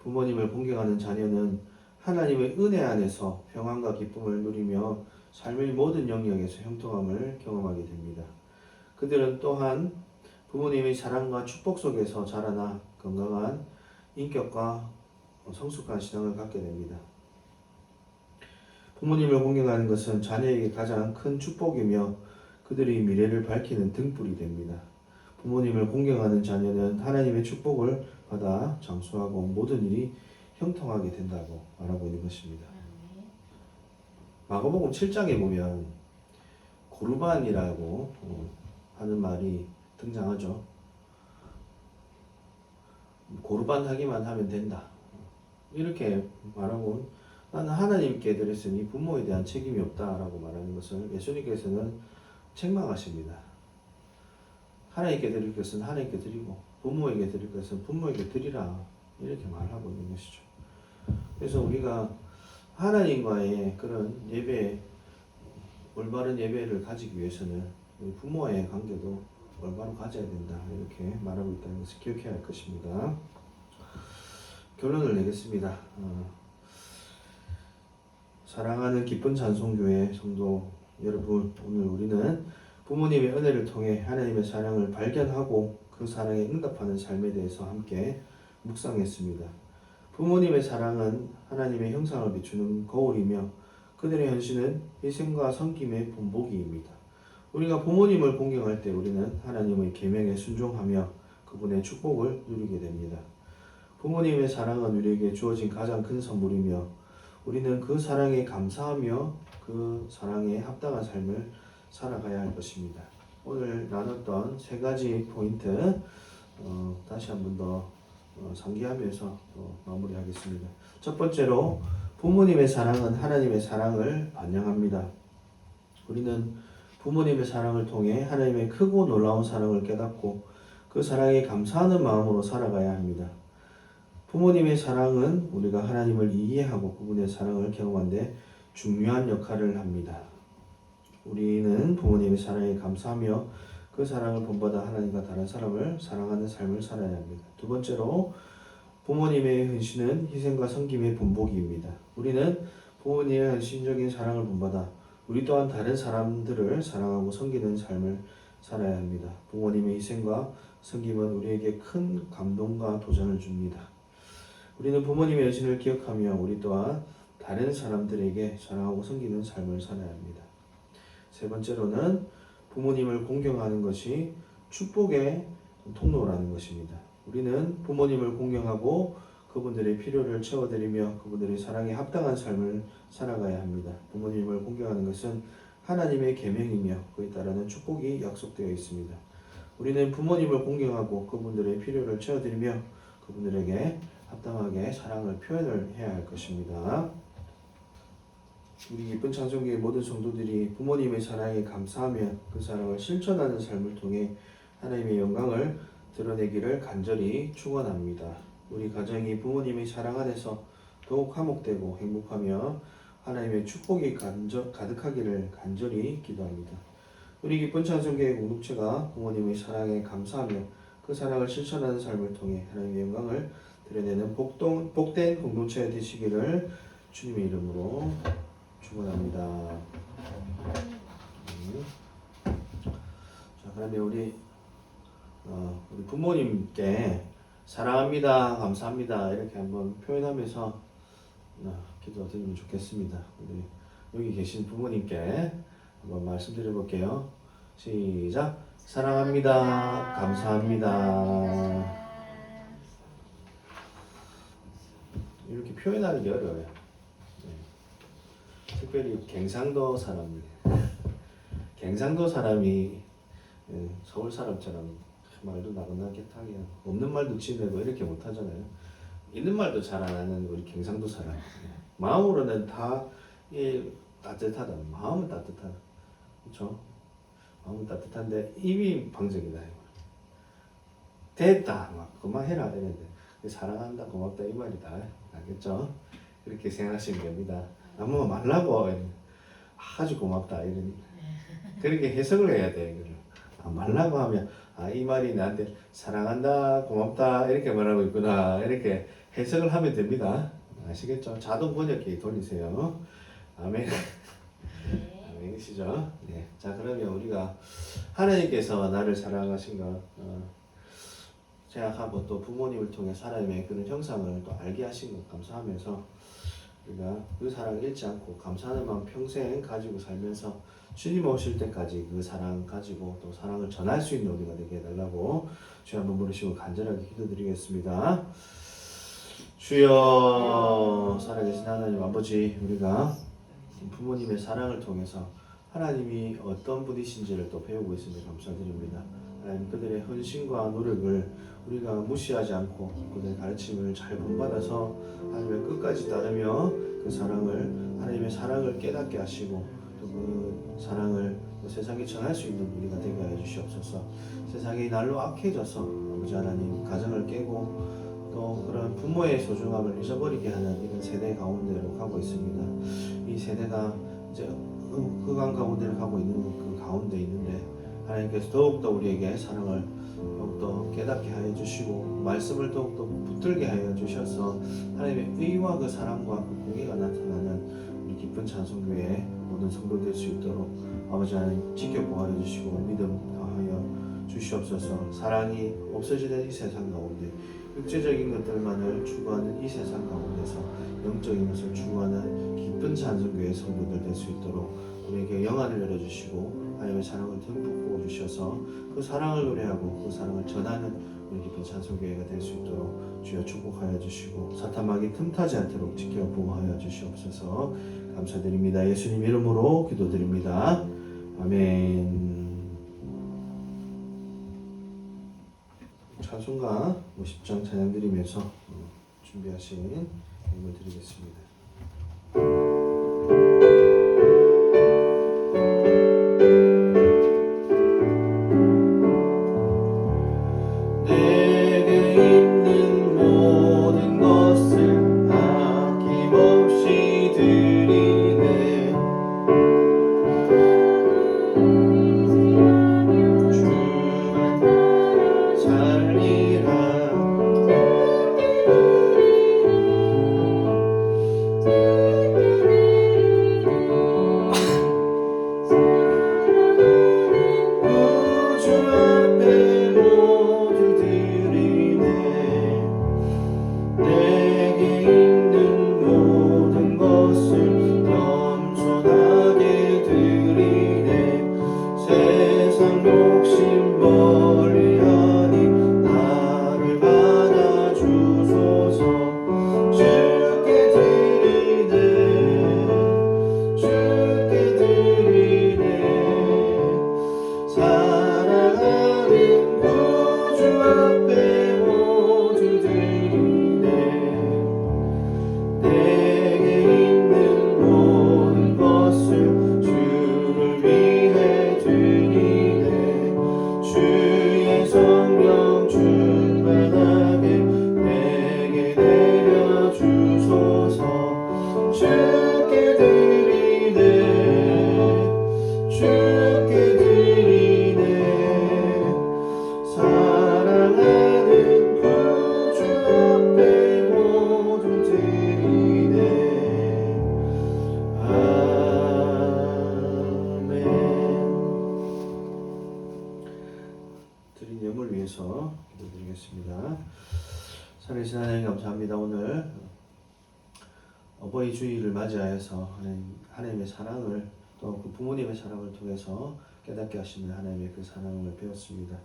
부모님을 공경하는 자녀는 하나님의 은혜 안에서 평안과 기쁨을 누리며 삶의 모든 영역에서 형통함을 경험하게 됩니다. 그들은 또한 부모님의 사랑과 축복 속에서 자라나 건강한 인격과 성숙한 신앙을 갖게 됩니다. 부모님을 공경하는 것은 자녀에게 가장 큰 축복이며 그들의 미래를 밝히는 등불이 됩니다. 부모님을 공경하는 자녀는 하나님의 축복을 받아 장수하고 모든 일이 형통하게 된다고 말하고 있는 것입니다. 마가복음 7장에 보면 고르반이라고 하는 말이 등장하죠. 고르반 하기만 하면 된다. 이렇게 말하고 나는 하나님께 드렸으니 부모에 대한 책임이 없다라고 말하는 것을 예수님께서는 책망하십니다. 하나님께 드릴 것은 하나님께 드리고 부모에게 드릴 것은 부모에게 드리라 이렇게 말하고 있는 것이죠. 그래서 우리가 하나님과의 그런 예배, 올바른 예배를 가지기 위해서는 우리 부모와의 관계도 올바로 가져야 된다 이렇게 말하고 있다는 것을 기억해야 할 것입니다. 결론을 내겠습니다. 사랑하는 기쁜 찬송교회 성도 여러분, 오늘 우리는 부모님의 은혜를 통해 하나님의 사랑을 발견하고 그 사랑에 응답하는 삶에 대해서 함께 묵상했습니다. 부모님의 사랑은 하나님의 형상을 비추는 거울이며 그들의 헌신은 희생과 섬김의 본보기입니다. 우리가 부모님을 공경할 때 우리는 하나님의 계명에 순종하며 그분의 축복을 누리게 됩니다. 부모님의 사랑은 우리에게 주어진 가장 큰 선물이며 우리는 그 사랑에 감사하며 그 사랑에 합당한 삶을 살아가야 할 것입니다. 오늘 나눴던 세 가지 포인트 다시 한 번 더 상기하면서 마무리하겠습니다. 첫 번째로 부모님의 사랑은 하나님의 사랑을 반영합니다. 우리는 부모님의 사랑을 통해 하나님의 크고 놀라운 사랑을 깨닫고 그 사랑에 감사하는 마음으로 살아가야 합니다. 부모님의 사랑은 우리가 하나님을 이해하고 그분의 사랑을 경험하는 데 중요한 역할을 합니다. 우리는 부모님의 사랑에 감사하며 그 사랑을 본받아 하나님과 다른 사람을 사랑하는 삶을 살아야 합니다. 두 번째로 부모님의 헌신은 희생과 섬김의 본보기입니다. 우리는 부모님의 헌신적인 사랑을 본받아 우리 또한 다른 사람들을 사랑하고 섬기는 삶을 살아야 합니다. 부모님의 희생과 섬김은 우리에게 큰 감동과 도전을 줍니다. 우리는 부모님의 헌신을 기억하며 우리 또한 다른 사람들에게 사랑하고 섬기는 삶을 살아야 합니다. 세 번째로는 부모님을 공경하는 것이 축복의 통로라는 것입니다. 우리는 부모님을 공경하고 그분들의 필요를 채워드리며 그분들의 사랑에 합당한 삶을 살아가야 합니다. 부모님을 공경하는 것은 하나님의 계명이며 그에 따르는 축복이 약속되어 있습니다. 우리는 부모님을 공경하고 그분들의 필요를 채워드리며 그분들에게 합당하게 사랑을 표현을 해야 할 것입니다. 우리 기쁜 찬송교회 모든 성도들이 부모님의 사랑에 감사하며 그 사랑을 실천하는 삶을 통해 하나님의 영광을 드러내기를 간절히 축원합니다. 우리 가정이 부모님의 사랑 안에서 더욱 화목되고 행복하며 하나님의 축복이 가득하기를 간절히 기도합니다. 우리 기쁜 찬송교회 공동체가 부모님의 사랑에 감사하며 그 사랑을 실천하는 삶을 통해 하나님의 영광을 드러내는 복된 공동체 되시기를 주님의 이름으로 축원합니다. 자, 그러면 우리 부모님께 사랑합니다, 감사합니다 이렇게 한번 표현하면서 기도드리면 좋겠습니다. 우리 여기 계신 부모님께 한번 말씀드려 볼게요. 시작. 사랑합니다, 감사합니다. 이렇게 표현하는 게 어려워요. 특별히 갱상도 사람이 서울 사람처럼 말도 나긋나긋 하게 없는 말도 지내고 이렇게 못하잖아요. 있는 말도 잘 안 하는 우리 경상도 사람. 마음으로는 다 따뜻하다. 마음은 따뜻하다. 그렇죠? 마음은 따뜻한데 입이 방정이다. 됐다. 막 그만해라 이랬는데 사랑한다, 고맙다 이 말이다. 알겠죠? 그렇게 생각하시면 됩니다. 아무 말라고 아주 고맙다 이런 그렇게 해석을 해야 돼. 이거를. 말라고 하면 이 말이 나한테 사랑한다, 고맙다 이렇게 말하고 있구나 이렇게 해석을 하면 됩니다. 아시겠죠? 자동 번역기 돌리세요. 아멘. 아멘이시죠? 네. 자, 그러면 우리가 하나님께서 나를 사랑하신 것 생각하고 또 부모님을 통해 하나님의 그런 형상을 또 알게 하신 것 감사하면서 우리가 그 사랑을 잃지 않고 감사하는 마음 평생 가지고 살면서 주님 오실 때까지 그 사랑 가지고 또 사랑을 전할 수 있는 우리가 되게 해달라고 주여 한번 부르시고 간절하게 기도드리겠습니다. 주여, 살아계신 하나님 아버지, 우리가 부모님의 사랑을 통해서 하나님이 어떤 분이신지를 또 배우고 있음에 감사드립니다. 하나님, 그들의 헌신과 노력을 우리가 무시하지 않고 그들의 가르침을 잘 본받아서 하나님의 끝까지 따르며 그 사랑을, 하나님의 사랑을 깨닫게 하시고 또 그 사랑을 세상에 전할 수 있는 우리가 되게 하여 주시옵소서. 세상이 날로 악해져서 아버지 하나님 가정을 깨고 또 그런 부모의 소중함을 잊어버리게 하는 이런 세대 가운데로 가고 있습니다. 이 세대가 이제 흑암 가운데를 가고 있는 그 가운데 있는데 하나님께서 더욱더 우리에게 사랑을 더욱더 깨닫게 하여 주시고 말씀을 더욱더 붙들게 하여 주셔서 하나님의 의와 그 사랑과 그 공의가 나타나는 우리 기쁜 찬송교회 모든 성도 될 수 있도록 아버지 하나님 지켜보아 주시고 믿음 더하여 주시옵소서. 사랑이 없어지는 이 세상 가운데 육체적인 것들만을 추구하는 이 세상 가운데서 영적인 것을 추구하는 기쁜 찬송교회 성도들 될 수 있도록 우리에게 영안을 열어주시고 하나님의 사랑을 듬뿍 부어주셔서 그 사랑을 노래하고 그 사랑을 전하는 우리 기쁜 찬송교회가 될 수 있도록 주여 축복하여 주시고 사탄막이 틈타지 않도록 지켜 보호하여 주시옵소서. 감사드립니다. 예수님 이름으로 기도드립니다. 아멘. 찬송가 50장 찬양 드리면서 준비하신 예물 드리겠습니다. 드린 예물 위해서 기도드리겠습니다. 살아계신 하나님 감사합니다. 오늘 어버이 주일을 맞이하여서 하나님의 사랑을 또 그 부모님의 사랑을 통해서 깨닫게 하시는 하나님의 그 사랑을 배웠습니다.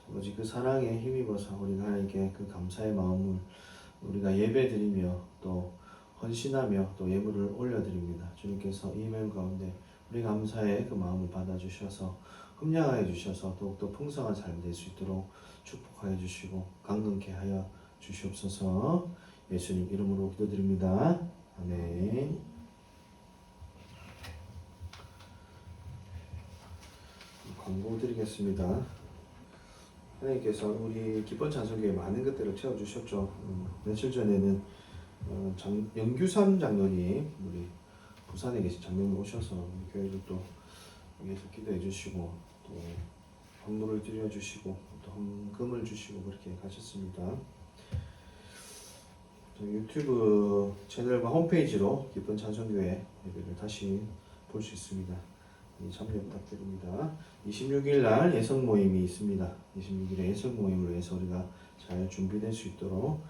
아버지 그 사랑에 힘입어서 우리가 하나님께 그 감사의 마음을 우리가 예배드리며 또 헌신하며 또 예물을 올려드립니다. 주님께서 이 예물 가운데 우리 감사의 그 마음을 받아주셔서 흠량하여 주셔서 더욱더 풍성한 삶이 될 수 있도록 축복하여 주시고 강건케 하여 주시옵소서. 예수님 이름으로 기도드립니다. 아멘. 광고 드리겠습니다. 하나님께서 우리 기쁜 찬송교회 많은 것들을 채워주셨죠. 며칠 전에는 영규삼 장로님 우리 부산에 계신 장로님 오셔서 우리 교회를 또 위해서 기도해 주시고 또 헌물을 드려 주시고 또 헌금을 주시고 그렇게 가셨습니다. 유튜브 채널과 홈페이지로 기쁜 찬송교회 예배를 다시 볼 수 있습니다. 참여 부탁드립니다. 26일 날 예성 모임이 있습니다. 26일에 예성 모임을 위해서 우리가 잘 준비될 수 있도록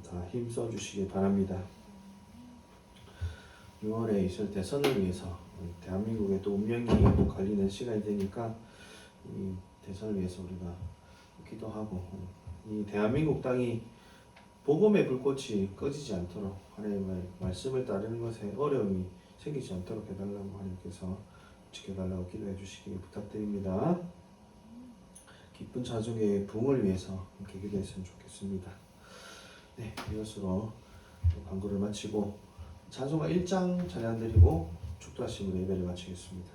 다 힘써 주시기 바랍니다. 6월에 있을 대선을 위해서 대한민국의 또 운명이 걸리는 시간이 되니까 이 대선을 위해서 우리가 기도하고 이 대한민국 땅이 복음의 불꽃이 꺼지지 않도록 하나님의 말씀을 따르는 것에 어려움이 생기지 않도록 해달라고 하나님께서 지켜달라고 기도해 주시기 부탁드립니다. 기쁜 찬송의 부흥을 위해서 함께 기도했으면 좋겠습니다. 네, 이것으로 광고를 마치고 찬송가 1장 찬양 드리고 축도하심으로 예배를 마치겠습니다.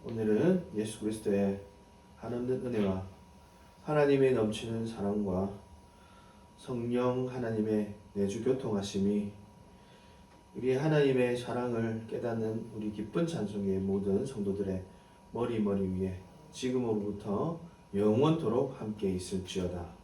오늘은 예수 그리스도의 한없는 은혜와 하나님의 넘치는 사랑과 성령 하나님의 내주 교통하심이 우리 하나님의 사랑을 깨닫는 우리 기쁜 찬송의 모든 성도들의 머리 위에 지금으로부터 영원토록 함께 있을지어다.